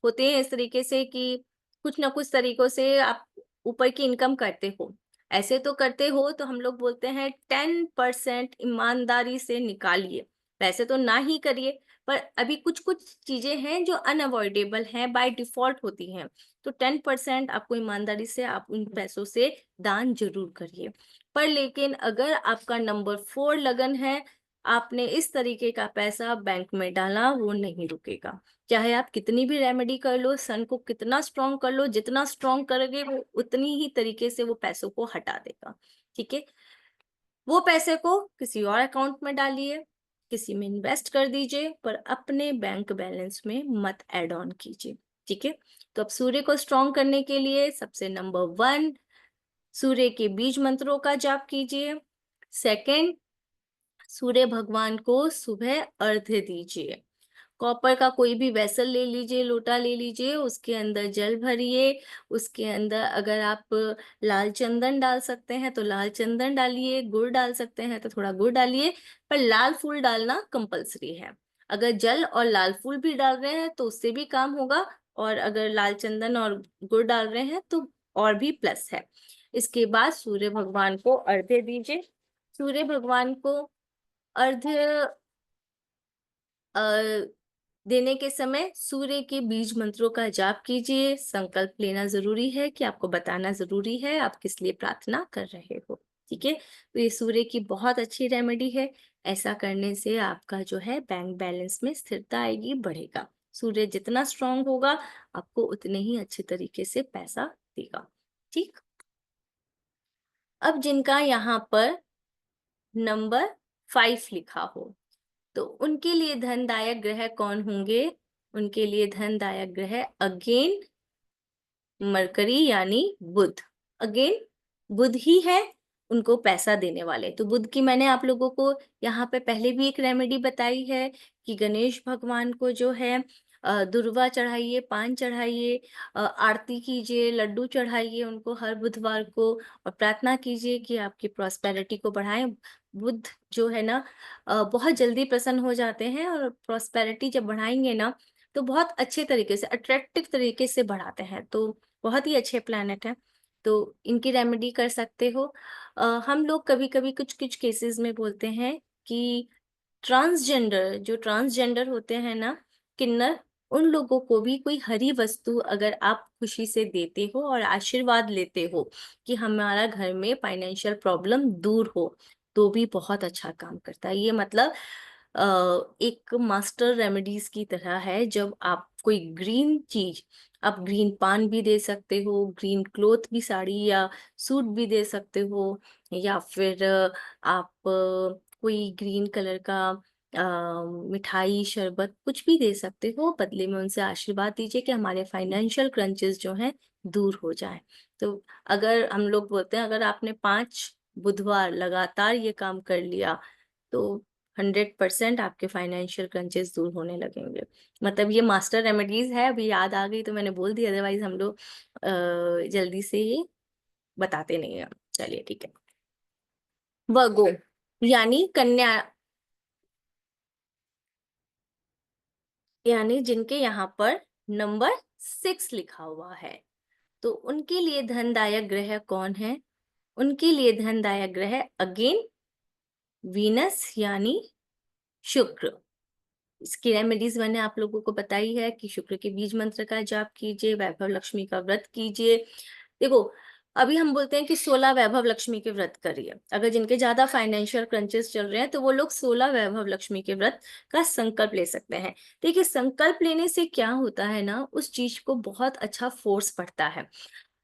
होते हैं इस तरीके से कि कुछ ना कुछ तरीकों से आप ऊपर की इनकम करते हो, ऐसे तो करते हो, तो हम लोग बोलते हैं 10% ईमानदारी से निकालिए। वैसे तो ना ही करिए, पर अभी कुछ कुछ चीजें हैं जो अनअवॉइडेबल हैं, बाय डिफॉल्ट होती हैं। तो 10% आपको ईमानदारी से आप उन पैसों से दान जरूर करिए। पर लेकिन अगर आपका नंबर 4 लगन है, आपने इस तरीके का पैसा बैंक में डाला, वो नहीं रुकेगा। चाहे आप कितनी भी रेमेडी कर लो, सन को कितना स्ट्रॉन्ग कर लो, जितना स्ट्रॉन्ग करोगे वो उतनी ही तरीके से वो पैसों को हटा देगा। ठीक है, वो पैसे को किसी और अकाउंट में डालिए, किसी में इन्वेस्ट कर दीजिए, पर अपने बैंक बैलेंस में मत ऐड ऑन कीजिए। ठीक है, तो अब सूर्य को स्ट्रॉन्ग करने के लिए सबसे नंबर 1, सूर्य के बीज मंत्रों का जाप कीजिए। सेकंड, सूर्य भगवान को सुबह अर्घ्य दीजिए। कॉपर का कोई भी वेसल ले लीजिए, लोटा ले लीजिए, उसके अंदर जल भरिए, उसके अंदर अगर आप लाल चंदन डाल सकते हैं तो लाल चंदन डालिए, गुड़ डाल सकते हैं तो थोड़ा गुड़ डालिए, पर लाल फूल डालना कंपलसरी है। अगर जल और लाल फूल भी डाल रहे हैं तो उससे भी काम होगा, और अगर लाल चंदन और गुड़ डाल रहे हैं तो और भी प्लस है। इसके बाद सूर्य भगवान को अर्घ्य दीजिए। सूर्य भगवान को अर्घ्य देने के समय सूर्य के बीज मंत्रों का जाप कीजिए। संकल्प लेना जरूरी है कि आपको बताना जरूरी है आप किस लिए प्रार्थना कर रहे हो। ठीक है, तो ये सूर्य की बहुत अच्छी रेमेडी है। ऐसा करने से आपका जो है बैंक बैलेंस में स्थिरता आएगी, बढ़ेगा। सूर्य जितना स्ट्रांग होगा आपको उतने ही अच्छे तरीके से पैसा देगा। ठीक, अब जिनका यहाँ पर नंबर 5 लिखा हो, तो उनके लिए धनदायक ग्रह कौन होंगे? उनके लिए धनदायक ग्रह अगेन मरकरी यानी बुध। अगेन बुध ही है उनको पैसा देने वाले। तो बुध की मैंने आप लोगों को यहाँ पे पहले भी एक रेमेडी बताई है कि गणेश भगवान को जो है दुर्वा चढ़ाइए, पान चढ़ाइए, आरती कीजिए, लड्डू चढ़ाइए उनको हर बुधवार को, और प्रार्थना कीजिए कि आपकी प्रॉस्पेरिटी को बढ़ाएं। बुध जो है ना बहुत जल्दी प्रसन्न हो जाते हैं, और प्रॉस्पेरिटी जब बढ़ाएंगे ना तो बहुत अच्छे तरीके से, अट्रैक्टिव तरीके से बढ़ाते हैं। तो बहुत ही अच्छे प्लैनेट हैं, तो इनकी रेमेडी कर सकते हो। हम लोग कभी कभी कुछ कुछ केसेस में बोलते हैं कि जो ट्रांसजेंडर होते हैं ना, किन्नर, उन लोगों को भी कोई हरी वस्तु अगर आप खुशी से देते हो और आशीर्वाद लेते हो कि हमारा घर में फाइनेंशियल प्रॉब्लम दूर हो, तो भी बहुत अच्छा काम करता है। ये मतलब एक मास्टर रेमेडीज की तरह है। जब आप कोई ग्रीन चीज, आप ग्रीन पान भी दे सकते हो, ग्रीन क्लोथ भी, साड़ी या सूट भी दे सकते हो, या फिर आप कोई ग्रीन कलर का मिठाई, शरबत कुछ भी दे सकते हो, बदले में उनसे आशीर्वाद दीजिए कि हमारे फाइनेंशियल क्रंचेस जो हैं दूर हो जाए। तो अगर हम लोग बोलते हैं अगर आपने 5 बुधवार लगातार ये काम कर लिया तो 100% आपके फाइनेंशियल क्रंचेस दूर होने लगेंगे। मतलब ये मास्टर रेमेडीज है, अभी याद आ गई तो मैंने बोल दी, अदरवाइज हम लोग जल्दी से ये बताते नहीं है। चलिए ठीक है, वर्गो यानी कन्या यानी जिनके यहाँ पर नंबर 6 लिखा हुआ है, तो उनके लिए धनदायक ग्रह कौन है? उनके लिए धनदायक ग्रह अगेन वीनस यानी शुक्र। इसकी रेमेडीज मैंने आप लोगों को बताई है कि शुक्र के बीज मंत्र का जाप कीजिए, वैभव लक्ष्मी का व्रत कीजिए। देखो, अभी हम बोलते हैं कि 16 वैभव लक्ष्मी के व्रत करिए। अगर जिनके ज्यादा फाइनेंशियल क्रंचेस चल रहे हैं तो वो लोग 16 वैभव लक्ष्मी के व्रत का संकल्प ले सकते हैं। देखिए, संकल्प लेने से क्या होता है ना, उस चीज को बहुत अच्छा फोर्स पड़ता है।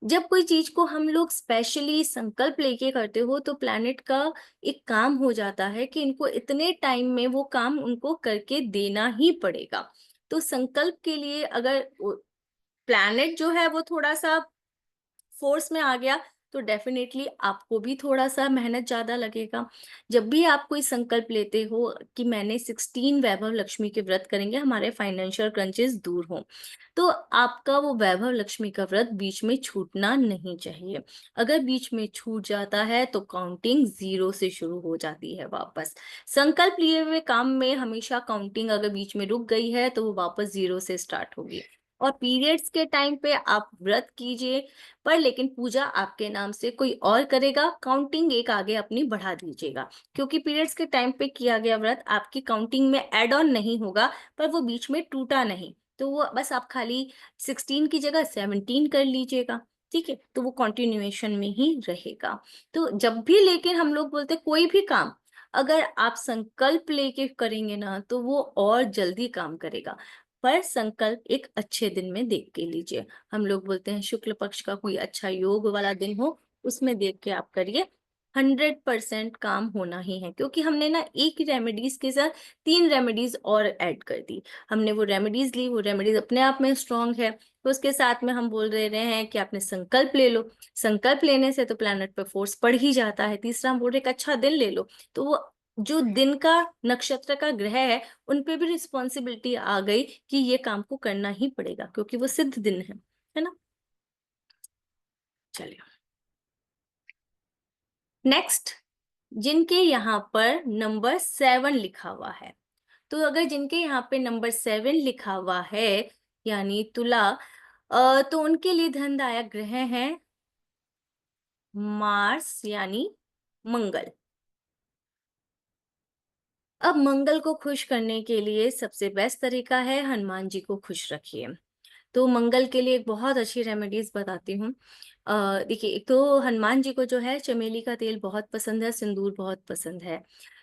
जब कोई चीज को हम लोग स्पेशली संकल्प लेके करते हो तो प्लैनेट का एक काम हो जाता है कि इनको इतने टाइम में वो काम उनको करके देना ही पड़ेगा। तो संकल्प के लिए अगर प्लैनेट जो है वो थोड़ा सा फोर्स में आ गया तो डेफिनेटली आपको भी थोड़ा सा मेहनत ज्यादा लगेगा। जब भी आप कोई संकल्प लेते हो कि मैंने 16 वैभव लक्ष्मी के व्रत करेंगे, हमारे फाइनेंशियल क्रंचेस दूर हों, तो आपका वो वैभव लक्ष्मी का व्रत बीच में छूटना नहीं चाहिए। अगर बीच में छूट जाता है तो काउंटिंग 0 से शुरू हो जाती है वापस। संकल्प लिए हुए काम में हमेशा काउंटिंग अगर बीच में रुक गई है तो वो वापस 0 से स्टार्ट होगी। और पीरियड्स के टाइम पे आप व्रत कीजिए, पर लेकिन पूजा आपके नाम से कोई और करेगा, काउंटिंग एक आगे अपनी बढ़ा दीजिएगा। क्योंकि पीरियड्स के टाइम पे किया गया व्रत आपकी काउंटिंग में एड ऑन नहीं होगा, पर वो बीच में टूटा नहीं, तो वो बस आप खाली 16 की जगह 17 कर लीजिएगा। ठीक है, तो वो कंटिन्यूएशन में ही रहेगा। तो जब भी लेकिन हम लोग बोलते कोई भी काम अगर आप संकल्प लेके करेंगे ना तो वो और जल्दी काम करेगा। पर संकल्प एक अच्छे दिन में देख के लीजिए। हम लोग बोलते हैं शुक्ल पक्ष का कोई अच्छा योग वाला दिन हो, उसमें देख के आप करिए। 100% काम होना ही है, क्योंकि हमने ना एक रेमेडीज के साथ 3 रेमेडीज और ऐड कर दी। हमने वो रेमेडीज ली, वो रेमेडीज अपने आप में स्ट्रांग है, तो उसके साथ में हम बोल रहे हैं कि आपने संकल्प ले लो। संकल्प लेने से तो प्लैनेट पे फोर्स बढ़ ही जाता है। तीसरा हम बोल रहे एक अच्छा दिन ले लो, तो वो जो दिन का नक्षत्र का ग्रह है उन पे भी रिस्पॉन्सिबिलिटी आ गई कि ये काम को करना ही पड़ेगा, क्योंकि वो सिद्ध दिन है ना। चलिए नेक्स्ट, जिनके यहाँ पर नंबर 7 लिखा हुआ है, तो अगर जिनके यहाँ पे नंबर 7 लिखा हुआ है यानी तुला, तो उनके लिए धनदायक ग्रह है मार्स यानी मंगल। अब मंगल को खुश करने के लिए सबसे बेस्ट तरीका है हनुमान जी को खुश रखिए। तो मंगल के लिए एक बहुत अच्छी रेमेडीज बताती हूँ। देखिए, एक तो हनुमान जी को जो है चमेली का तेल बहुत पसंद है, सिंदूर बहुत पसंद है।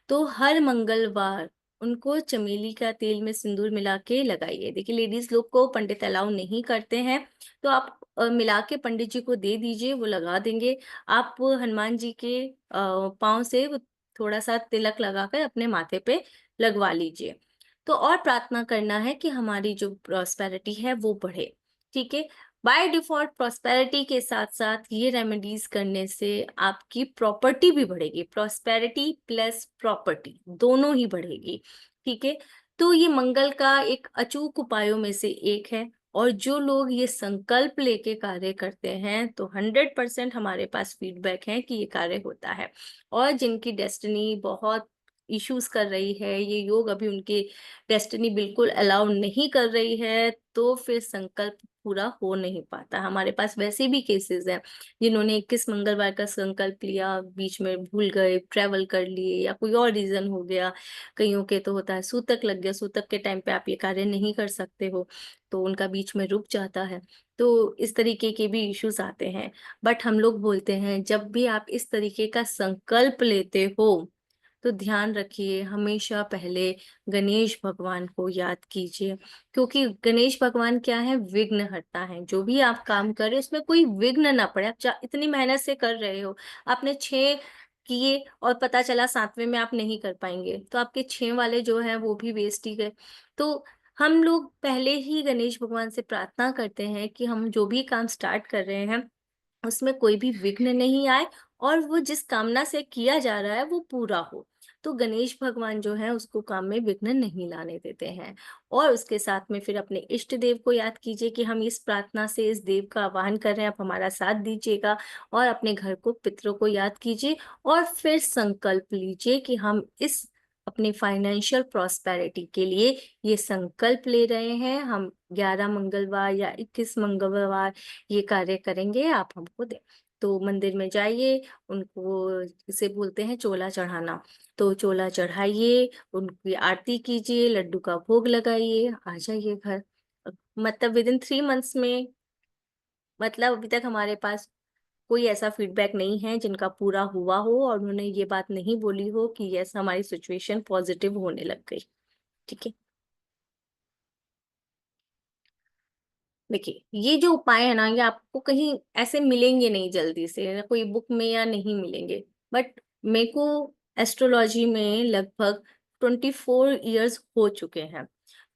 तो हर मंगलवार उनको चमेली का तेल में सिंदूर मिला के लगाइए। देखिए, लेडीज लोग को पंडित अलाउ नहीं करते हैं, तो आप मिला के पंडित जी को दे दीजिए, वो लगा देंगे। आप हनुमान जी के पाँव से वो थोड़ा सा तिलक लगाकर अपने माथे पे लगवा लीजिए। तो और प्रार्थना करना है कि हमारी जो प्रॉस्पेरिटी है वो बढ़े। ठीक है, बाय डिफॉल्ट प्रॉस्पेरिटी के साथ साथ ये रेमेडीज करने से आपकी प्रॉपर्टी भी बढ़ेगी। प्रॉस्पेरिटी प्लस प्रॉपर्टी दोनों ही बढ़ेगी। ठीक है, तो ये मंगल का एक अचूक उपायों में से एक है। और जो लोग ये संकल्प लेके कार्य करते हैं तो 100% हमारे पास फीडबैक है कि ये कार्य होता है। और जिनकी डेस्टिनी बहुत इश्यूज कर रही है, ये योग अभी उनकी डेस्टिनी बिल्कुल अलाउ नहीं कर रही है, तो फिर संकल्प पूरा हो नहीं पाता। हमारे पास वैसे भी केसेस हैं जिन्होंने 21 मंगलवार का संकल्प लिया, बीच में भूल गए, ट्रेवल कर लिए, या कोई और रीजन हो गया। कईयों के तो होता है सूतक लग गया, सूतक के टाइम पे आप ये कार्य नहीं कर सकते हो, तो उनका बीच में रुक जाता है। तो इस तरीके के भी इश्यूज आते हैं। बट हम लोग बोलते हैं जब भी आप इस तरीके का संकल्प लेते हो तो ध्यान रखिए, हमेशा पहले गणेश भगवान को याद कीजिए। क्योंकि गणेश भगवान क्या है, विघ्न हरता है। जो भी आप काम कर रहे हो उसमें कोई विघ्न ना पड़े। आप इतनी मेहनत से कर रहे हो, आपने 6 किए और पता चला 7वें में आप नहीं कर पाएंगे, तो आपके 6 वाले जो है वो भी वेस्ट ही गए। तो हम लोग पहले ही गणेश भगवान से प्रार्थना करते हैं कि हम जो भी काम स्टार्ट कर रहे हैं उसमें कोई भी विघ्न नहीं आए, और वो जिस कामना से किया जा रहा है वो पूरा हो। तो गणेश भगवान जो है उसको काम में विघ्न नहीं लाने देते हैं। और उसके साथ में फिर अपने इष्ट देव को याद कीजिए कि हम इस प्रार्थना से इस देव का आह्वान कर रहे हैं, आप हमारा साथ दीजिएगा। और अपने घर को, पितरों को याद कीजिए, और फिर संकल्प लीजिए कि हम इस अपनी फाइनेंशियल प्रॉस्पेरिटी के लिए ये संकल्प ले रहे हैं, हम 11 मंगलवार या 21 मंगलवार ये कार्य करेंगे, आप हमको दें। तो मंदिर में जाइए, उनको इसे बोलते हैं चोला चढ़ाना, तो चोला चढ़ाइए, उनकी आरती कीजिए, लड्डू का भोग लगाइए, आ जाइए घर। मतलब विदिन 3 मंथ्स में, मतलब अभी तक हमारे पास कोई ऐसा फीडबैक नहीं है जिनका पूरा हुआ हो और उन्होंने ये बात नहीं बोली हो कि यस हमारी सिचुएशन पॉजिटिव होने लग गई। ठीक है, देखिए ये जो उपाय है ना, ये आपको कहीं ऐसे मिलेंगे नहीं जल्दी से, कोई बुक में या नहीं मिलेंगे, बट मेरे को एस्ट्रोलॉजी में लगभग 24 इयर्स हो चुके हैं।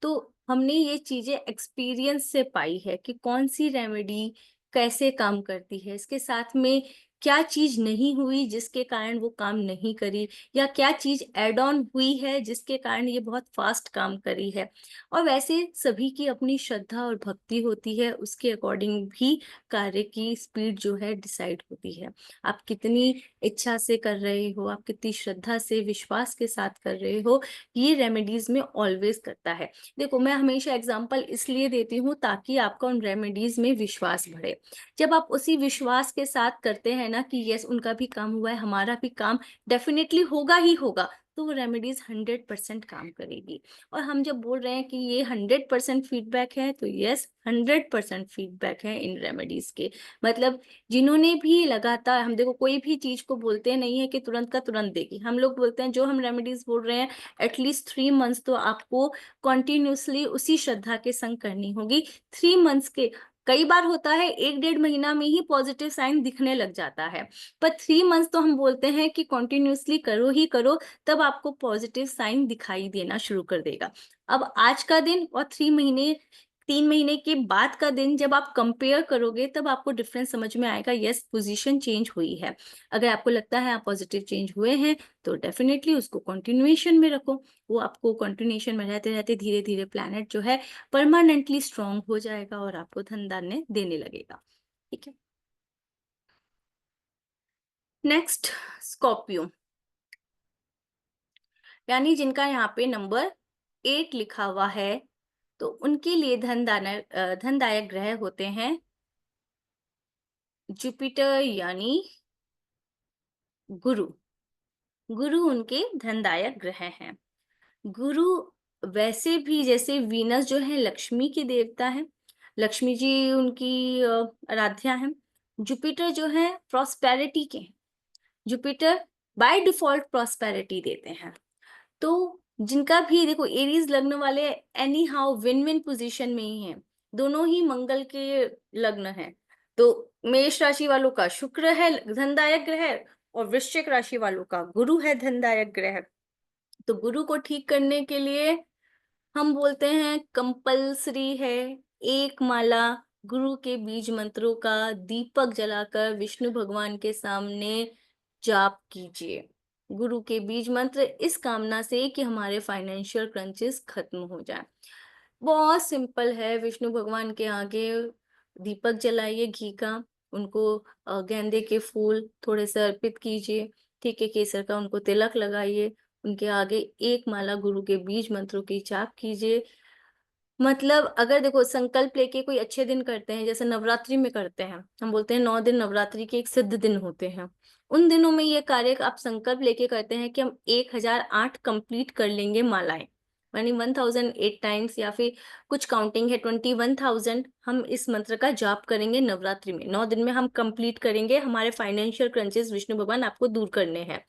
तो हमने ये चीजें एक्सपीरियंस से पाई है कि कौन सी रेमेडी कैसे काम करती है, इसके साथ में क्या चीज नहीं हुई जिसके कारण वो काम नहीं करी, या क्या चीज एड ऑन हुई है जिसके कारण ये बहुत फास्ट काम करी है। और वैसे सभी की अपनी श्रद्धा और भक्ति होती है, उसके अकॉर्डिंग भी कार्य की स्पीड जो है डिसाइड होती है। आप कितनी इच्छा से कर रहे हो, आप कितनी श्रद्धा से विश्वास के साथ कर रहे हो, ये रेमेडीज में ऑलवेज करता है। देखो मैं हमेशा एग्जांपल इसलिए देती हूँ ताकि आपका उन रेमेडीज में विश्वास बढ़े। जब आप उसी विश्वास के साथ करते हैं ना कि यस उनका भी काम हुआ है, हमारा भी काम डेफिनेटली होगा ही होगा, तो वो रेमेडीज 100% काम करेगी। और हम जब बोल रहे हैं कि ये 100% फीडबैक है, तो यस 100% फीडबैक है इन रेमेडीज के। मतलब जिन्होंने भी लगातार, हम देखो कोई भी चीज को बोलते नहीं है कि तुरंत का तुरंत देगी, हम लोग बोलते हैं जो हम रेमेडीज बोल रहे हैं एटलीस्ट 3 मंथ्स तो आपको कॉन्टिन्यूसली उसी श्रद्धा के संग करनी होगी। 3 मंथ्स के, कई बार होता है 1 डेढ़ महीना में ही पॉजिटिव साइन दिखने लग जाता है, पर 3 मंथ्स तो हम बोलते हैं कि कॉन्टिन्यूसली करो ही करो, तब आपको पॉजिटिव साइन दिखाई देना शुरू कर देगा। अब आज का दिन और 3 महीने 3 महीने के बाद का दिन जब आप कंपेयर करोगे तब आपको डिफरेंस समझ में आएगा, यस पोजीशन चेंज हुई है। अगर आपको लगता है आप पॉजिटिव चेंज हुए हैं तो डेफिनेटली उसको कंटिन्यूएशन में रखो, वो आपको कंटिन्यूएशन में रहते रहते धीरे धीरे प्लैनेट जो है परमानेंटली स्ट्रांग हो जाएगा और आपको धन धान्य देने लगेगा। ठीक है, नेक्स्ट स्कॉर्पियो, यानी जिनका यहाँ पे नंबर 8 लिखा हुआ है, तो उनके लिए धनदायक ग्रह होते हैं जुपिटर यानी गुरु। गुरु उनके धनदायक ग्रह हैं। गुरु वैसे भी जैसे वीनस जो है लक्ष्मी की देवता है, लक्ष्मी जी उनकी आराध्या है। जुपिटर जो है प्रॉस्पेरिटी के हैं। जुपिटर बाय डिफॉल्ट प्रॉस्पेरिटी देते हैं। तो जिनका भी देखो एरीज लग्न वाले any how win win position में ही हैं, दोनों ही मंगल के लग्न हैं। तो मेष राशि वालों का शुक्र है धनदायक ग्रह और वृश्चिक राशि वालों का गुरु है धनदायक ग्रह। तो गुरु को ठीक करने के लिए हम बोलते हैं कंपल्सरी है, एक माला गुरु के बीज मंत्रों का दीपक जलाकर विष्णु भगवान के सामने जाप कीजिए। गुरु के बीज मंत्र इस कामना से कि हमारे फाइनेंशियल क्रंचेस खत्म हो जाए। बहुत सिंपल है, विष्णु भगवान के आगे दीपक जलाइए घी का, उनको गेंदे के फूल थोड़े से अर्पित कीजिए, ठीक है, केसर का उनको तिलक लगाइए, उनके आगे एक माला गुरु के बीज मंत्रों की जाप कीजिए। मतलब अगर देखो संकल्प लेके कोई अच्छे दिन करते हैं, जैसे नवरात्रि में करते हैं, हम बोलते हैं 9 दिन नवरात्रि के एक सिद्ध दिन होते हैं, उन दिनों में ये कार्य आप संकल्प लेके करते हैं कि हम 1008 कंप्लीट कर लेंगे मालाएं, यानी 1008 टाइम्स, या फिर कुछ काउंटिंग है 21,000 हम इस मंत्र का जाप करेंगे नवरात्रि में, 9 दिन में हम कंप्लीट करेंगे। हमारे फाइनेंशियल क्रंचेस विष्णु भगवान आपको दूर करने हैं।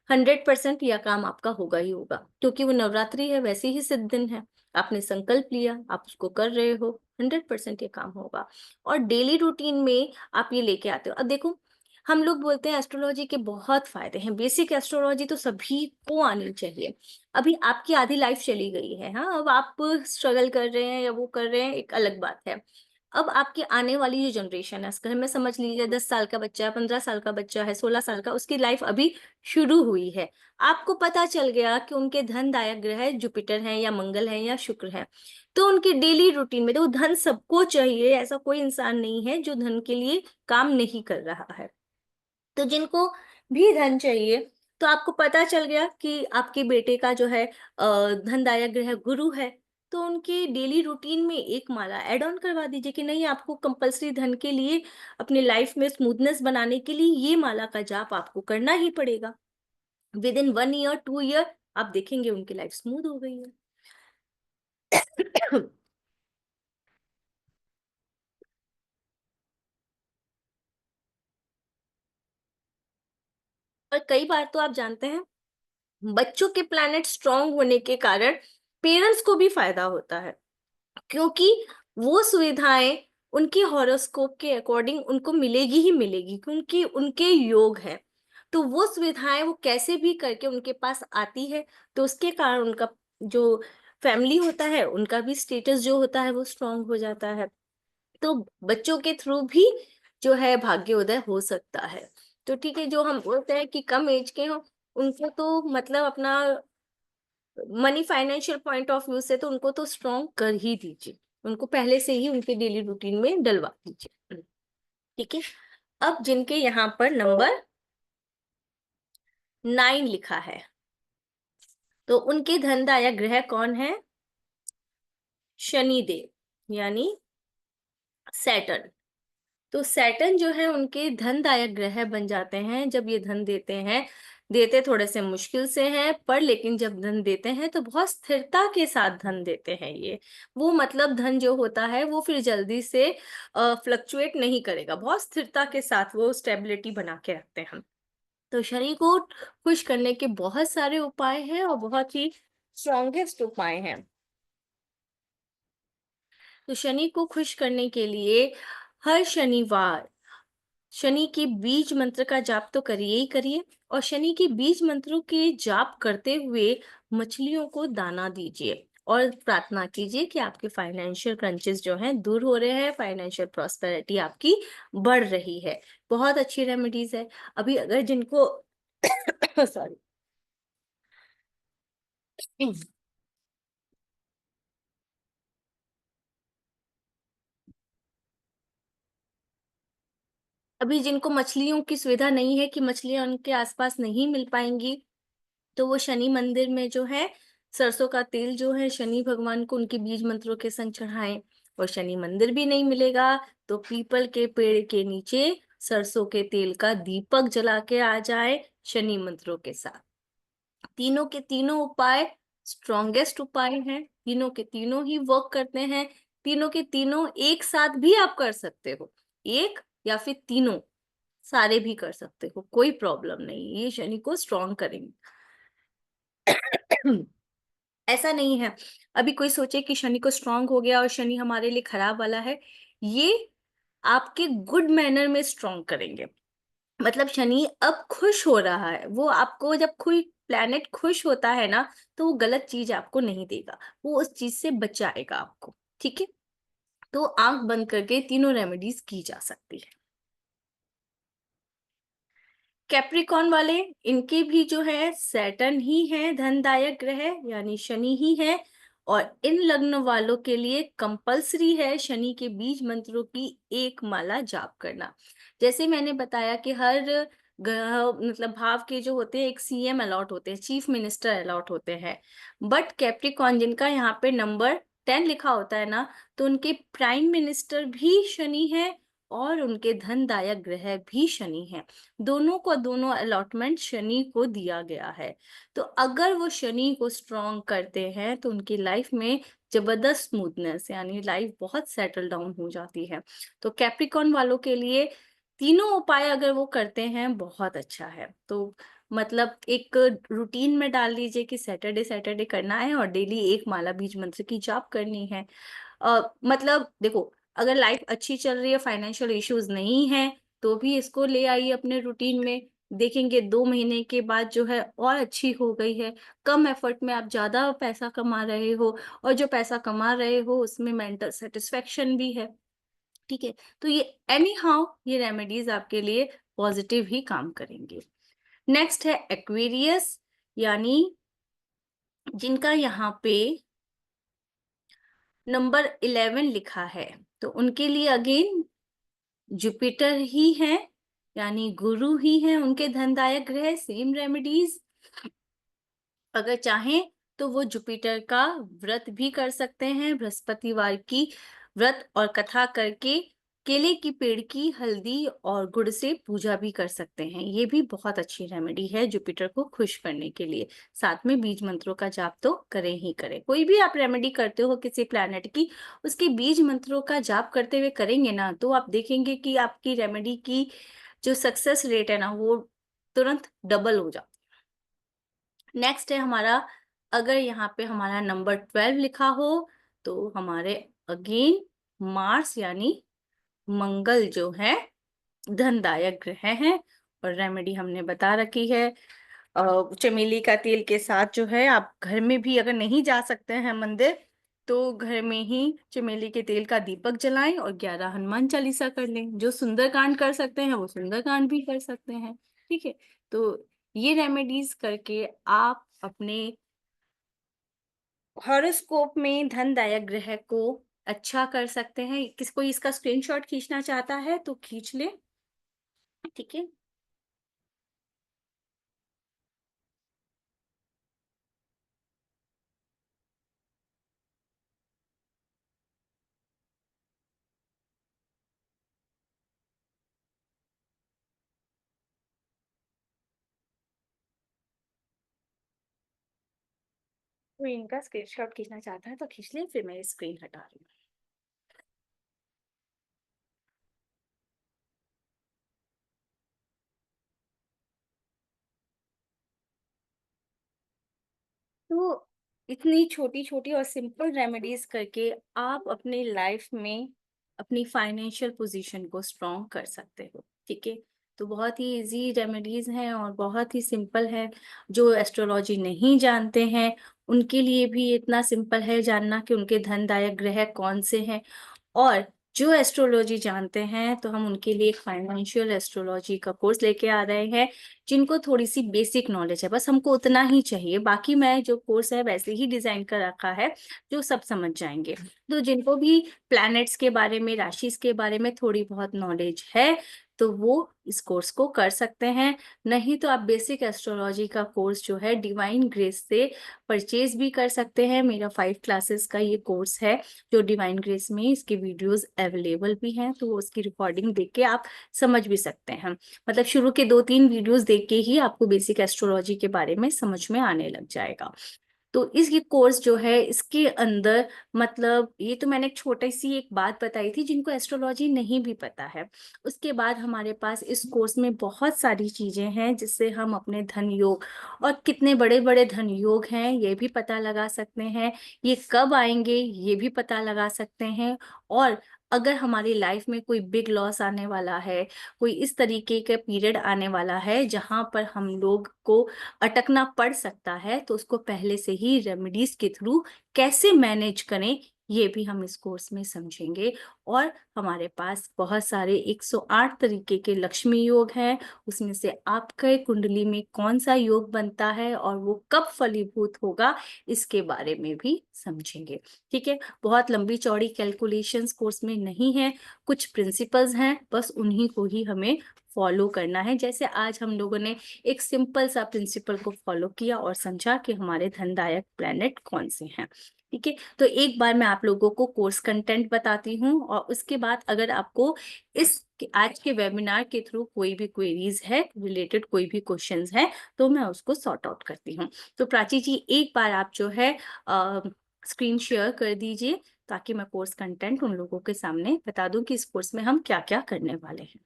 100% यह काम आपका होगा ही होगा, क्योंकि वो नवरात्रि है, वैसे ही सिद्ध दिन है, आपने संकल्प लिया, आप उसको कर रहे हो, 100% ये काम होगा। और डेली रूटीन में आप ये लेके आते हो। अब देखो हम लोग बोलते हैं एस्ट्रोलॉजी के बहुत फायदे हैं, बेसिक एस्ट्रोलॉजी तो सभी को आनी चाहिए। अभी आपकी आधी लाइफ चली गई है, हाँ, अब आप स्ट्रगल कर रहे हैं या वो कर रहे हैं एक अलग बात है। अब आपकी आने वाली जो जनरेशन है, घर में समझ लीजिए 10 साल का बच्चा है, 15 साल का बच्चा है, 16 साल का, उसकी लाइफ अभी शुरू हुई है। आपको पता चल गया कि उनके धनदायक ग्रह जुपिटर हैं या मंगल हैं या शुक्र है, तो उनके डेली रूटीन में तो धन सबको चाहिए, ऐसा कोई इंसान नहीं है जो धन के लिए काम नहीं कर रहा है। तो जिनको भी धन चाहिए तो आपको पता चल गया कि आपके बेटे का जो है धनदायक ग्रह गुरु है, तो उनके डेली रूटीन में एक माला ऐड ऑन करवा दीजिए कि नहीं, आपको कंपल्सरी धन के लिए, अपनी लाइफ में स्मूथनेस बनाने के लिए ये माला का जाप आपको करना ही पड़ेगा। विद इन 1 ईयर 2 ईयर आप देखेंगे उनकी लाइफ स्मूथ हो गई है। और कई बार तो आप जानते हैं, बच्चों के प्लैनेट स्ट्रांग होने के कारण पेरेंट्स को भी फायदा होता है, क्योंकि वो सुविधाएं उनके हॉरोस्कोप के अकॉर्डिंग उनको मिलेगी ही मिलेगी, क्योंकि उनके योग है। तो वो सुविधाएं वो कैसे भी करके उनके पास आती है, तो उसके कारण उनका जो फैमिली होता है, उनका भी स्टेटस जो होता है वो स्ट्रांग हो जाता है। तो बच्चों के थ्रू भी जो है भाग्योदय हो सकता है। तो ठीक है, जो हम बोलते हैं कि कम एज के हो, उनको तो मतलब अपना money financial point of view से तो उनको तो स्ट्रॉन्ग कर ही दीजिए, उनको पहले से ही उनके डेली रूटीन में डलवा दीजिए। ठीक है, अब जिनके यहाँ पर नंबर 9 लिखा है, तो उनके धनदायक ग्रह कौन है? शनि देव यानी सैटर्न। तो सैटर्न जो है उनके धनदायक ग्रह बन जाते हैं। जब ये धन देते हैं, देते थोड़े से मुश्किल से हैं, पर लेकिन जब धन देते हैं तो बहुत स्थिरता के साथ धन देते हैं ये। वो मतलब धन जो होता है वो फिर जल्दी से फ्लक्चुएट नहीं करेगा, बहुत स्थिरता के साथ वो स्टेबिलिटी बना के रखते हैं। तो शरीर को खुश करने के बहुत सारे उपाय हैं और बहुत ही स्ट्रॉन्गेस्ट उपाय हैं। तो शनि को खुश करने के लिए हर शनिवार शनि के बीज मंत्र का जाप तो करिए ही करिए, और शनि के बीज मंत्रों के जाप करते हुए मछलियों को दाना दीजिए और प्रार्थना कीजिए कि आपके फाइनेंशियल क्रंचेस जो हैं दूर हो रहे हैं, फाइनेंशियल प्रॉस्पेरिटी आपकी बढ़ रही है। बहुत अच्छी रेमेडीज है। अभी अगर जिनको सॉरी, अभी जिनको मछलियों की सुविधा नहीं है, कि मछलियां उनके आसपास नहीं मिल पाएंगी, तो वो शनि मंदिर में जो है सरसों का तेल जो है शनि भगवान को उनके बीज मंत्रों के संग चढ़ाएं। और शनि मंदिर भी नहीं मिलेगा तो पीपल के पेड़ के नीचे सरसों के तेल का दीपक जला के आ जाए शनि मंत्रों के साथ। तीनों के तीनों उपाय स्ट्रॉन्गेस्ट उपाय हैं, तीनों के तीनों ही वर्क करते हैं। तीनों के तीनों एक साथ भी आप कर सकते हो, एक या फिर तीनों सारे भी कर सकते हो, कोई प्रॉब्लम नहीं, ये शनि को स्ट्रॉन्ग करेंगे। ऐसा नहीं है अभी कोई सोचे कि शनि को स्ट्रांग हो गया और शनि हमारे लिए खराब वाला है। ये आपके गुड मैनर में स्ट्रांग करेंगे। मतलब शनि अब खुश हो रहा है, वो आपको जब कोई प्लैनेट खुश होता है ना, तो वो गलत चीज आपको नहीं देगा, वो उस चीज से बचाएगा आपको। ठीक है, तो आंख बंद करके तीनों रेमेडीज की जा सकती है। कैप्रिकॉन वाले, इनके भी जो है सैटर्न ही है धनदायक ग्रह, यानी शनि ही है। और इन लग्न वालों के लिए कंपलसरी है शनि के बीज मंत्रों की एक माला जाप करना। जैसे मैंने बताया कि हर ग्रह मतलब भाव के जो होते हैं एक सीएम अलॉट होते हैं, चीफ मिनिस्टर अलॉट होते हैं। बट कैप्रिकॉन जिनका यहाँ पे नंबर 10 लिखा होता है ना, तो उनके प्राइम मिनिस्टर भी शनि है और उनके धनदायक ग्रह भी शनि है। दोनों को दोनों अलॉटमेंट शनि को दिया गया है। तो अगर वो शनि को स्ट्रॉन्ग करते हैं तो उनकी लाइफ में जबरदस्त स्मूथनेस, यानी लाइफ बहुत सेटल डाउन हो जाती है। तो कैप्रिकॉन वालों के लिए तीनों उपाय अगर वो करते हैं बहुत अच्छा है। तो मतलब एक रूटीन में डाल लीजिए कि सैटरडे सैटरडे करना है और डेली एक माला बीज मंत्र की जाप करनी है। मतलब देखो, अगर लाइफ अच्छी चल रही है, फाइनेंशियल इश्यूज नहीं है, तो भी इसको ले आइए अपने रूटीन में। देखेंगे 2 महीने के बाद जो है और अच्छी हो गई है, कम एफर्ट में आप ज्यादा पैसा कमा रहे हो, और जो पैसा कमा रहे हो उसमें मेंटल सेटिस्फेक्शन भी है। ठीक है, तो ये एनी हाउ ये रेमेडीज आपके लिए पॉजिटिव ही काम करेंगे। नेक्स्ट है एक्वेरियस, यानी जिनका यहाँ पे नंबर 11 लिखा है, तो उनके लिए अगेन जुपिटर ही है यानी गुरु ही है उनके धनदायक ग्रह। सेम रेमेडीज अगर चाहें तो वो जुपिटर का व्रत भी कर सकते हैं, बृहस्पतिवार की व्रत और कथा करके केले की पेड़ की हल्दी और गुड़ से पूजा भी कर सकते हैं। ये भी बहुत अच्छी रेमेडी है जुपिटर को खुश करने के लिए। साथ में बीज मंत्रों का जाप तो करें ही करें। कोई भी आप रेमेडी करते हो किसी प्लैनेट की, उसके बीज मंत्रों का जाप करते हुए करेंगे ना, तो आप देखेंगे कि आपकी रेमेडी की जो सक्सेस रेट है ना, वो तुरंत डबल हो जाता है। नेक्स्ट है हमारा, अगर यहाँ पे हमारा नंबर 12 लिखा हो तो हमारे अगेन मार्स यानी मंगल जो है धनदायक ग्रह है। और रेमेडी हमने बता रखी है। चमेली का तेल के साथ जो है, आप घर में भी अगर नहीं जा सकते हैं मंदिर, तो घर में ही चमेली के तेल का दीपक जलाएं और 11 हनुमान चालीसा कर लें। जो सुंदरकांड कर सकते हैं वो सुंदरकांड भी कर सकते हैं। ठीक है, तो ये रेमेडीज करके आप अपने हॉरोस्कोप में धनदायक ग्रह को अच्छा कर सकते हैं। किस कोई इसका स्क्रीनशॉट खींचना चाहता है तो खींच ले। ठीक है, कोई इनका स्क्रीनशॉट खींचना चाहता है तो खींच ले, फिर मैं स्क्रीन हटा रही हूँ। तो इतनी छोटी छोटी और सिंपल रेमेडीज करके आप अपने लाइफ में अपनी फाइनेंशियल पोजीशन को स्ट्रॉन्ग कर सकते हो। ठीक है, तो बहुत ही इजी रेमेडीज हैं और बहुत ही सिंपल है। जो एस्ट्रोलॉजी नहीं जानते हैं उनके लिए भी इतना सिंपल है जानना कि उनके धनदायक ग्रह कौन से हैं। और जो एस्ट्रोलॉजी जानते हैं तो हम उनके लिए एक फाइनेंशियल एस्ट्रोलॉजी का कोर्स लेके आ रहे हैं। जिनको थोड़ी सी बेसिक नॉलेज है, बस हमको उतना ही चाहिए, बाकी मैं जो कोर्स है वैसे ही डिजाइन कर रखा है जो सब समझ जाएंगे। तो जिनको भी प्लैनेट्स के बारे में, राशि के बारे में थोड़ी बहुत नॉलेज है तो वो इस कोर्स को कर सकते हैं। नहीं तो आप बेसिक एस्ट्रोलॉजी का कोर्स जो है डिवाइन ग्रेस से परचेज भी कर सकते हैं। मेरा 5 क्लासेस का ये कोर्स है जो डिवाइन ग्रेस में, इसके वीडियोस अवेलेबल भी हैं, तो उसकी रिकॉर्डिंग देख के आप समझ भी सकते हैं। मतलब शुरू के 2-3 वीडियोस देख के ही आपको बेसिक एस्ट्रोलॉजी के बारे में समझ में आने लग जाएगा। तो इस ये कोर्स जो है इसके अंदर, मतलब ये तो मैंने एक छोटी सी एक बात बताई थी जिनको एस्ट्रोलॉजी नहीं भी पता है। उसके बाद हमारे पास इस कोर्स में बहुत सारी चीजें हैं जिससे हम अपने धन योग, और कितने बड़े बड़े धन योग हैं ये भी पता लगा सकते हैं, ये कब आएंगे ये भी पता लगा सकते हैं। और अगर हमारी लाइफ में कोई बिग लॉस आने वाला है, कोई इस तरीके का पीरियड आने वाला है जहां पर हम लोग को अटकना पड़ सकता है, तो उसको पहले से ही रेमेडीज के थ्रू कैसे मैनेज करें ये भी हम इस कोर्स में समझेंगे। और हमारे पास बहुत सारे 108 तरीके के लक्ष्मी योग हैं, उसमें से आपके कुंडली में कौन सा योग बनता है और वो कब फलीभूत होगा इसके बारे में भी समझेंगे। ठीक है, बहुत लंबी चौड़ी कैलकुलेशंस कोर्स में नहीं है, कुछ प्रिंसिपल्स हैं, बस उन्हीं को ही हमें फॉलो करना है। जैसे आज हम लोगों ने एक सिंपल सा प्रिंसिपल को फॉलो किया और समझा कि हमारे धनदायक प्लैनेट कौन से हैं। ठीक है, तो एक बार मैं आप लोगों को कोर्स कंटेंट बताती हूँ और उसके बाद अगर आपको इस आज के वेबिनार के थ्रू कोई भी क्वेरीज है, रिलेटेड कोई भी क्वेश्चंस है, तो मैं उसको सॉर्ट आउट करती हूँ। तो प्राची जी एक बार आप जो है स्क्रीन शेयर कर दीजिए ताकि मैं कोर्स कंटेंट उन लोगों के सामने बता दूं कि इस कोर्स में हम क्या क्या करने वाले हैं।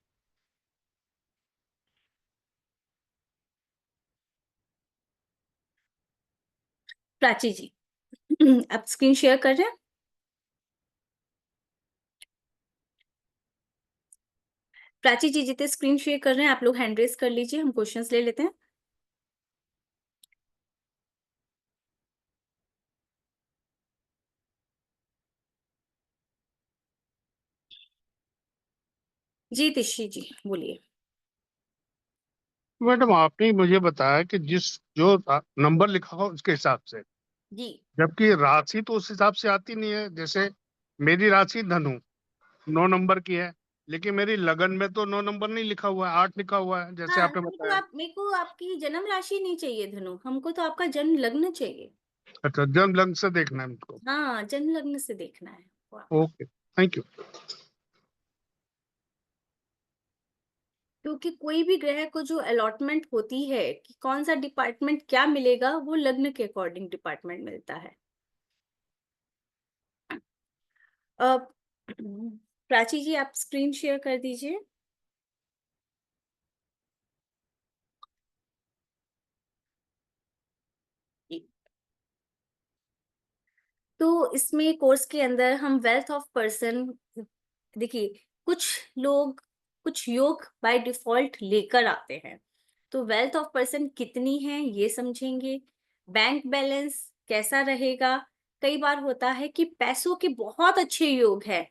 प्राची जी आप स्क्रीन शेयर कर रहे हैं? प्राची जी जितने स्क्रीन शेयर कर रहे हैं आप लोग हैंड रेस कर लीजिए, हम क्वेश्चंस ले लेते हैं। जी तिशी जी बोलिए। मैडम आपने मुझे बताया कि जिस जो नंबर लिखा हो उसके हिसाब से, जी जबकि राशि तो उस हिसाब से आती नहीं है। जैसे मेरी राशि धनु 9 नंबर की है, लेकिन मेरी लगन में तो 9 नंबर नहीं लिखा हुआ है, 8 लिखा हुआ है, जैसे हाँ, आपने तो बताया। मेरे को आपकी जन्म राशि नहीं चाहिए धनु, हमको तो आपका जन्म लग्न चाहिए। अच्छा, जन्म लग्न से देखना है मुझको। हाँ, जन्म लग्न से देखना है वो ओके, थैंक यू। क्योंकि कोई भी ग्रह को जो अलॉटमेंट होती है कि कौन सा डिपार्टमेंट क्या मिलेगा, वो लग्न के अकॉर्डिंग डिपार्टमेंट मिलता है। अब प्राची जी, आप स्क्रीन शेयर कर दीजिए। तो इसमें कोर्स के अंदर हम वेल्थ ऑफ पर्सन, देखिए, कुछ लोग कुछ योग बाय डिफॉल्ट लेकर आते हैं, तो वेल्थ ऑफ पर्सन कितनी है ये समझेंगे। बैंक बैलेंस कैसा रहेगा। कई बार होता है कि पैसों के बहुत अच्छे योग है,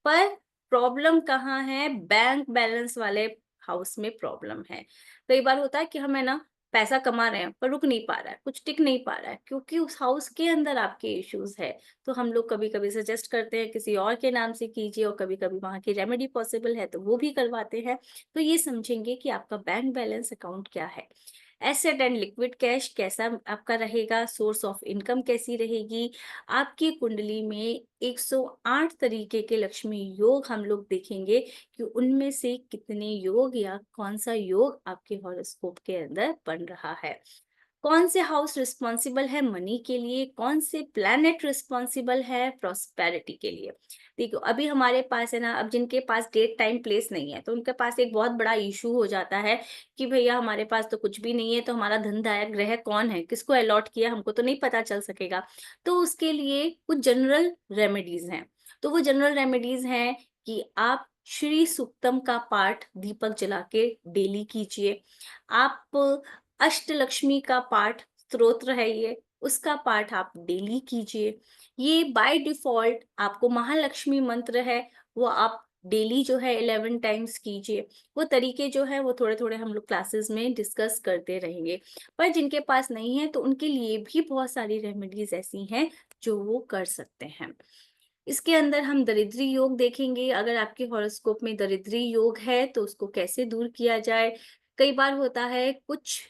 पर प्रॉब्लम कहाँ है, बैंक बैलेंस वाले हाउस में प्रॉब्लम है। कई बार होता है कि हमें ना पैसा कमा रहे हैं पर रुक नहीं पा रहा है, कुछ टिक नहीं पा रहा है, क्योंकि उस हाउस के अंदर आपके इश्यूज है। तो हम लोग कभी कभी सजेस्ट करते हैं किसी और के नाम से कीजिए, और कभी कभी वहां की रेमेडी पॉसिबल है तो वो भी करवाते हैं। तो ये समझेंगे कि आपका बैंक बैलेंस अकाउंट क्या है, एसेट एंड लिक्विड कैश कैसा आपका रहेगा, सोर्स ऑफ इनकम कैसी रहेगी। आपकी कुंडली में 108 तरीके के लक्ष्मी योग हम लोग देखेंगे कि उनमें से कितने योग या कौन सा योग आपके हॉरोस्कोप के अंदर बन रहा है। कौन से हाउस रिस्पॉन्सिबल है मनी के लिए, कौन से प्लैनेट रिस्पॉन्सिबल है प्रॉस्पेरिटी के लिए। देखो, अभी हमारे पास है ना, अब जिनके पास डेट टाइम प्लेस नहीं है तो उनके पास एक बहुत बड़ा इशू हो जाता है कि भैया हमारे पास तो कुछ भी नहीं है, तो हमारा धनदायक ग्रह कौन है, किसको अलॉट किया, हमको तो नहीं पता चल सकेगा। तो उसके लिए कुछ जनरल रेमेडीज हैं। तो वो जनरल रेमेडीज हैं कि आप श्री सुक्तम का पाठ दीपक जला के डेली कीजिए। आप अष्टलक्ष्मी का पाठ, स्तोत्र है ये, उसका पाठ आप डेली कीजिए। ये बाय डिफॉल्ट आपको महालक्ष्मी मंत्र है, वो आप डेली जो है 11 टाइम्स कीजिए। वो तरीके जो है वो थोड़े थोड़े हम लोग क्लासेस में डिस्कस करते रहेंगे। पर जिनके पास नहीं है तो उनके लिए भी बहुत सारी रेमेडीज ऐसी हैं जो वो कर सकते हैं। इसके अंदर हम दरिद्री योग देखेंगे। अगर आपके हॉरोस्कोप में दरिद्री योग है तो उसको कैसे दूर किया जाए। कई बार होता है कुछ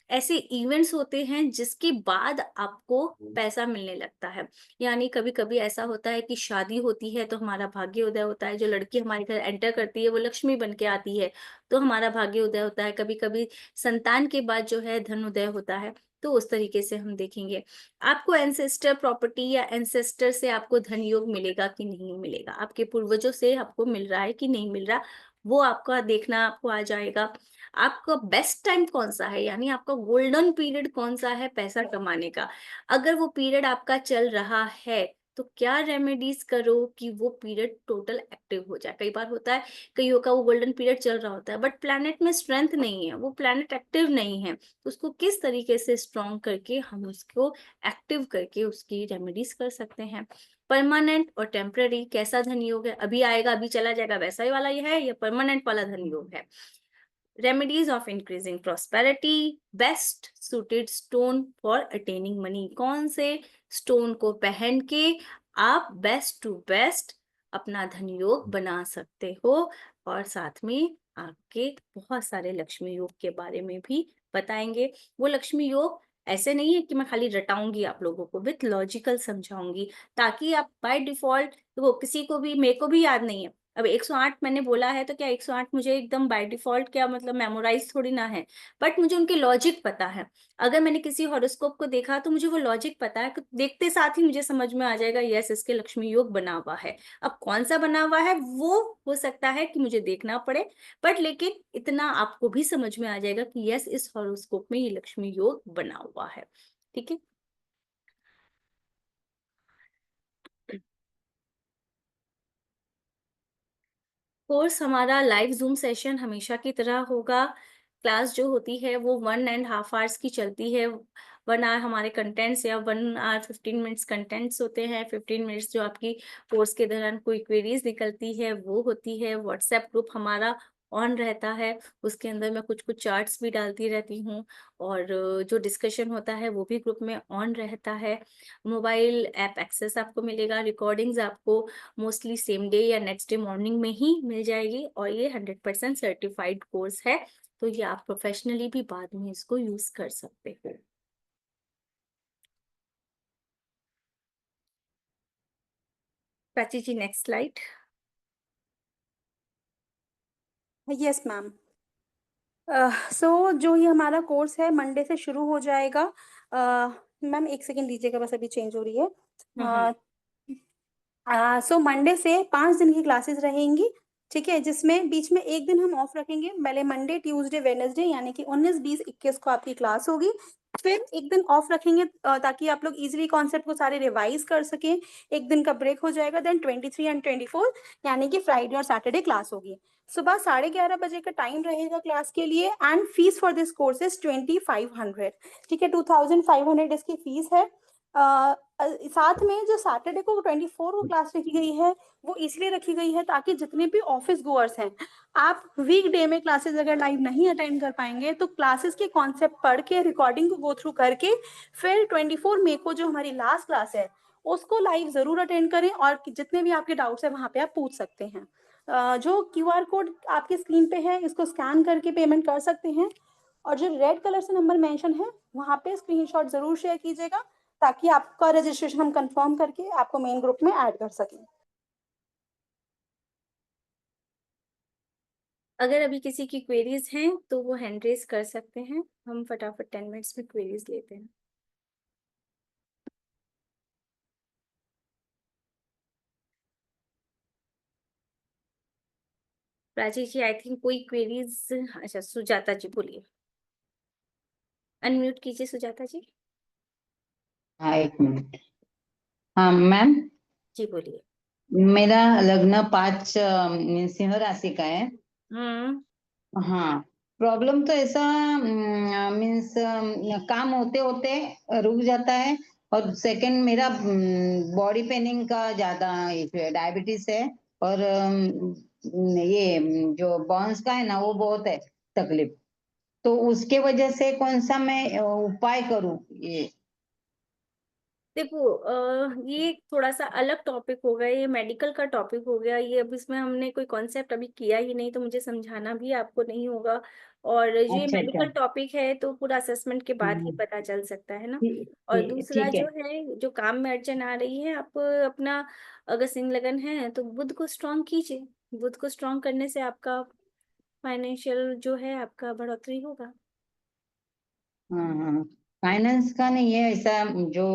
ऐसे इवेंट्स होते हैं जिसके बाद आपको पैसा मिलने लगता है। यानी कभी कभी ऐसा होता है कि शादी होती है तो हमारा भाग्य उदय होता है, जो लड़की हमारे घर एंटर करती है वो लक्ष्मी बन के आती है, तो हमारा भाग्य उदय होता है। कभी कभी संतान के बाद जो है धन उदय होता है। तो उस तरीके से हम देखेंगे आपको एंसेस्टर प्रॉपर्टी या एंसेस्टर से आपको धन योग मिलेगा कि नहीं मिलेगा, आपके पूर्वजों से आपको मिल रहा है कि नहीं मिल रहा, वो आपका देखना आपको आ जाएगा। आपका बेस्ट टाइम कौन सा है, यानी आपका गोल्डन पीरियड कौन सा है पैसा कमाने का। अगर वो पीरियड आपका चल रहा है तो क्या रेमेडीज करो कि वो पीरियड टोटल एक्टिव हो जाए। कई बार होता है कईयों का वो गोल्डन पीरियड चल रहा होता है बट प्लैनेट में स्ट्रेंथ नहीं है, वो प्लैनेट एक्टिव नहीं है, तो उसको किस तरीके से स्ट्रॉन्ग करके हम उसको एक्टिव करके उसकी रेमेडीज कर सकते हैं। परमानेंट और टेम्पररी कैसा धन योग है, अभी आएगा अभी चला जाएगा वैसा ही वाला ये है, या परमानेंट वाला धन योग है। Remedies of increasing prosperity, best suited stone for attaining money। कौन से स्टोन को पहन के आप बेस्ट टू बेस्ट अपना धन योग बना सकते हो। और साथ में आपके बहुत सारे लक्ष्मी योग के बारे में भी बताएंगे। वो लक्ष्मी योग ऐसे नहीं है कि मैं खाली रटाऊंगी आप लोगों को, विथ लॉजिकल समझाऊंगी, ताकि आप बाय डिफॉल्ट, वो किसी को भी, मेरे को भी याद नहीं है। अब 108 मैंने बोला है तो क्या 108 मुझे एकदम बाय डिफॉल्ट क्या मतलब मेमोराइज थोड़ी ना है, बट मुझे उनके लॉजिक पता है। अगर मैंने किसी हॉरोस्कोप को देखा तो मुझे वो लॉजिक पता है, कि देखते साथ ही मुझे समझ में आ जाएगा यस इसके लक्ष्मी योग बना हुआ है। अब कौन सा बना हुआ है वो हो सकता है कि मुझे देखना पड़े, बट लेकिन इतना आपको भी समझ में आ जाएगा कि यस इस हॉरोस्कोप में ये लक्ष्मी योग बना हुआ है। ठीक है। कोर्स हमारा लाइव जूम सेशन हमेशा की तरह होगा। क्लास जो होती है वो 1.5 आवर्स की चलती है। 1 आवर हमारे कंटेंट्स या 1 आवर 15 मिनट्स कंटेंट्स होते हैं। 15 मिनट्स जो आपकी कोर्स के दौरान कोई क्वेरीज निकलती है वो होती है। व्हाट्सएप ग्रुप हमारा ऑन रहता है। उसके अंदर मैं कुछ कुछ चार्ट्स भी डालती रहती हूँ, और जो डिस्कशन होता है वो भी ग्रुप में ऑन रहता है। मोबाइल ऐप एक्सेस आपको मिलेगा, रिकॉर्डिंग्स आपको मोस्टली सेम डे या नेक्स्ट डे मॉर्निंग में ही मिल जाएगी, और ये 100% सर्टिफाइड कोर्स है, तो ये आप प्रोफेशनली भी बाद में इसको यूज कर सकते हो। Prachi ji, next slide. Yes ma'am. So जो ये हमारा कोर्स है मंडे से शुरू हो जाएगा। मैम एक सेकेंड दीजिएगा, बस अभी चेंज हो रही है। सो मंडे से 5 दिन की क्लासेस रहेंगी, ठीक है, जिसमें बीच में एक दिन हम ऑफ रखेंगे। पहले मंडे, ट्यूसडे, वेडनेसडे, यानी कि 19, 20, 21 को आपकी क्लास होगी। फिर एक दिन ऑफ रखेंगे ताकि आप लोग इजीली कॉन्सेप्ट को सारे रिवाइज कर सकें। एक दिन का ब्रेक हो जाएगा। देन 23 एंड 24 यानी कि फ्राइडे और सैटरडे क्लास होगी। सुबह 11:30 बजे का टाइम रहेगा क्लास के लिए। And fees for this course is 2500, ठीक है, 2500 इसकी फीस है। साथ में जो सैटरडे को 24 को क्लास रखी गई है, वो इसलिए रखी गई है ताकि जितने भी ऑफिस गोअर्स हैं, आप वीकडे में क्लासेस अगर लाइव नहीं अटेंड कर पाएंगे तो क्लासेस के कॉन्सेप्ट पढ़ के, रिकॉर्डिंग को गो थ्रू करके, फिर 24 मई को जो हमारी लास्ट क्लास है उसको लाइव जरूर अटेंड करें, और जितने भी आपके डाउट्स है वहां पे आप पूछ सकते हैं। जो QR कोड आपके स्क्रीन पे है, इसको स्कैन करके पेमेंट कर सकते हैं, और जो रेड कलर से नंबर मेंशन है वहां पे स्क्रीनशॉट जरूर शेयर कीजिएगा ताकि आपका रजिस्ट्रेशन हम कंफर्म करके आपको मेन ग्रुप में ऐड कर सकें। अगर अभी किसी की क्वेरीज हैं तो वो हैंड रेज कर सकते हैं, हम फटाफट 10 मिनट्स में क्वेरीज लेते हैं। प्राची जी, आई थिंक कोई क्वेरीज। अच्छा, सुजाता जी बोलिए, अनम्यूट कीजिए सुजाता जी। हाँ, 1 मिनट। हाँ मैम, जी बोलिए। मेरा लग्न 5 सिंह राशि का है। हम्म। हाँ, प्रॉब्लम तो ऐसा मीन्स काम होते होते रुक जाता है। और सेकंड, मेरा बॉडी पेनिंग का ज्यादा इशू है, डायबिटीज है। और ये जो बॉन्स का है ना, वो बहुत है तकलीफ। तो उसके वजह से कौन सा मैं उपाय करूँ ये? देखो, ये थोड़ा सा अलग टॉपिक हो गया, ये मेडिकल का टॉपिक हो गया ये। अब इसमें हमने कोई कॉन्सेप्ट अभी किया ही नहीं, तो मुझे समझाना भी आपको नहीं होगा। और ये अच्छा अच्छा। मेडिकल टॉपिक है तो पूरा असेसमेंट के बाद ही हम्म, पता चल सकता है ना। ठीक और दूसरा ठीक है। जो है, जो काम में अड़चन आ रही है, आप अपना, अगर सिंह लगन है तो बुध को स्ट्रांग कीजिए। बुध को स्ट्रांग करने से आपका फाइनेंशियल जो है आपका बढ़ोतरी होगा। हाँ हाँ, फाइनेंस का नहीं है ऐसा। जो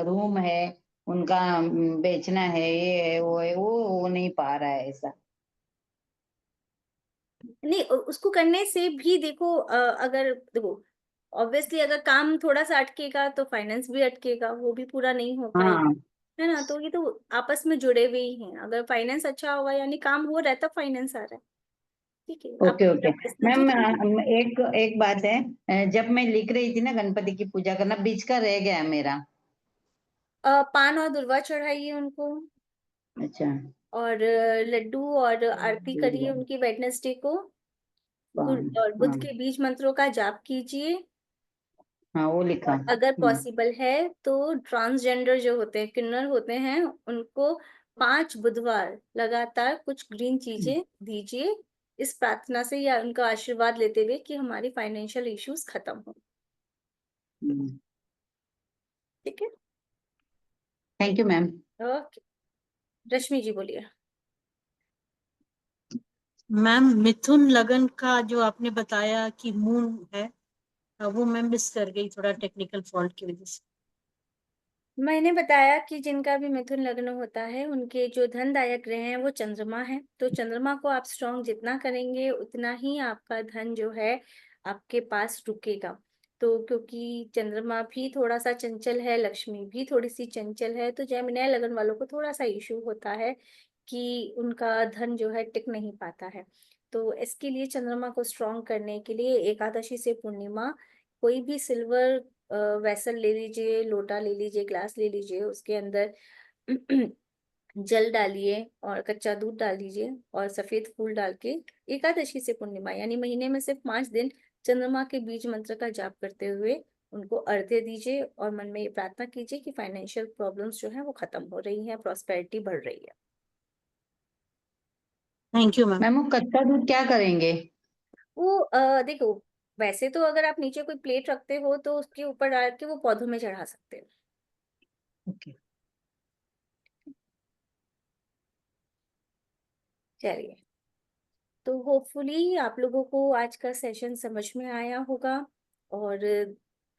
रूम है उनका बेचना है, ये है वो है, वो नहीं पा रहा है ऐसा। नहीं, उसको करने से भी देखो, अगर देखो, ऑब्वियसली अगर काम थोड़ा सा अटकेगा तो फाइनेंस भी अटकेगा, वो भी पूरा नहीं हो पाएगा, हाँ, है ना। तो ये तो आपस में जुड़े हुए ही हैं। अगर फाइनेंस अच्छा होगा यानी काम हो रहा है, तब फाइनेंस आ रहा है। ठीक है, आप ओके ओके। बिजनेस मैम, देखिए। एक एक बात है। जब मैं लिख रही थी ना गणपति की पूजा करना, बीच का रह गया मेरा। पान और दुर्वा चढ़ाइए उनको, अच्छा। और लड्डू और आरती करिए उनकी वेडनेसडे को। पान, और बुध हाँ के बीज मंत्रों का जाप कीजिए। हाँ, वो लिखा। और अगर पॉसिबल है तो ट्रांसजेंडर जो होते हैं, किन्नर होते हैं, उनको 5 बुधवार लगातार कुछ ग्रीन चीजें दीजिए, इस प्रार्थना से या उनका आशीर्वाद लेते हुए कि हमारी फाइनेंशियल इश्यूज खत्म हो। ठीक है, थैंक यू मैम। ओके। रश्मि जी बोलिए। मैम, मिथुन लगन का जो आपने बताया कि मून है, वो मैं मिस कर गई थोड़ा टेक्निकल फॉल्ट की वजह से। मैंने बताया कि जिनका भी मिथुन लग्न होता है उनके जो धनदायक ग्रह हैं वो चंद्रमा है। तो चंद्रमा को आप स्ट्रॉन्ग जितना करेंगे उतना ही आपका धन जो है आपके पास रुकेगा। तो क्योंकि चंद्रमा भी थोड़ा सा चंचल है, लक्ष्मी भी थोड़ी सी चंचल है, तो जेमिनी लगन वालों को थोड़ा सा इशू होता है कि उनका धन जो है टिक नहीं पाता है। तो इसके लिए चंद्रमा को स्ट्रॉन्ग करने के लिए एकादशी से पूर्णिमा कोई भी सिल्वर वेसल ले लीजिए, लोटा ले लीजिए, ग्लास ले लीजिए, उसके अंदर जल डालिए और कच्चा दूध डाल दीजिए और सफेद फूल डाल के एकादशी से पूर्णिमा यानी महीने में सिर्फ 5 दिन चंद्रमा के बीज मंत्र का जाप करते हुए उनको अर्घ्य दीजिए और मन में ये प्रार्थना कीजिए कि फाइनेंशियल प्रॉब्लम्स जो है वो खत्म हो रही है, प्रॉस्पेरिटी बढ़ रही है। Thank you ma'am. मैम वो कच्चा दूध क्या करेंगे? वो देखो, वैसे तो अगर आप नीचे कोई प्लेट रखते हो तो उसके ऊपर डाल के वो पौधों में चढ़ा सकते हो। ओके, चलिए, तो होपफुली आप लोगों को आज का सेशन समझ में आया होगा। और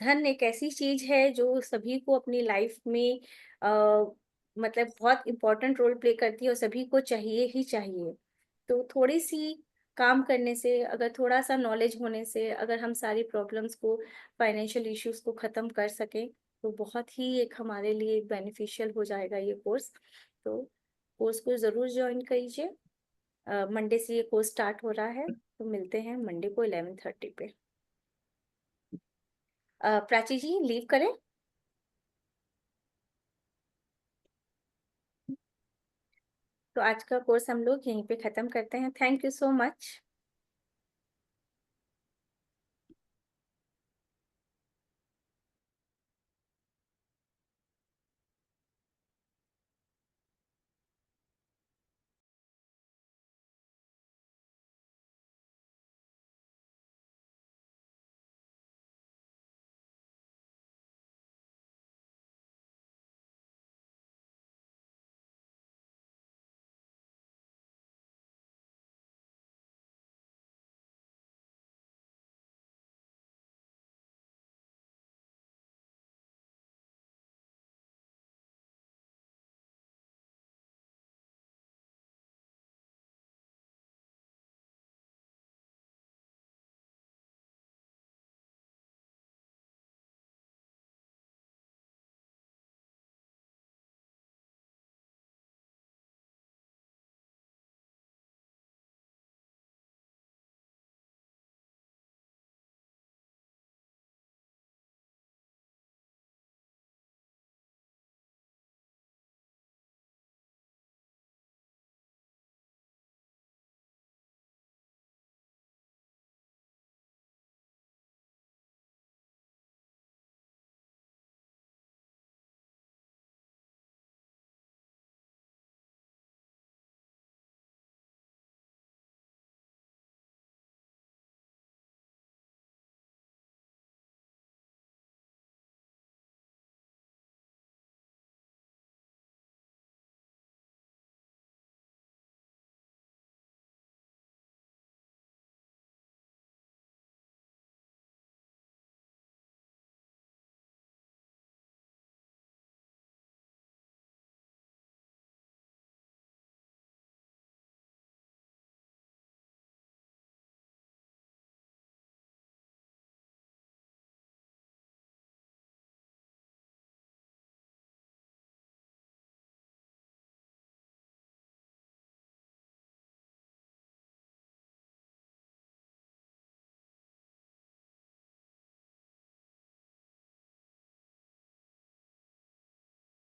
धन एक ऐसी चीज है जो सभी को अपनी लाइफ में मतलब बहुत इम्पोर्टेंट रोल प्ले करती है और सभी को चाहिए ही चाहिए। तो थोड़ी सी काम करने से, अगर थोड़ा सा नॉलेज होने से, अगर हम सारी प्रॉब्लम्स को, फाइनेंशियल इश्यूज को खत्म कर सकें तो बहुत ही एक हमारे लिए बेनिफिशियल हो जाएगा ये कोर्स। तो कोर्स को जरूर ज्वाइन कीजिए। मंडे से ये कोर्स स्टार्ट हो रहा है, तो मिलते हैं मंडे को 11:30 पे। प्राची जी लीव करें? तो आज का कोर्स हम लोग यहीं पे खत्म करते हैं। Thank you so much.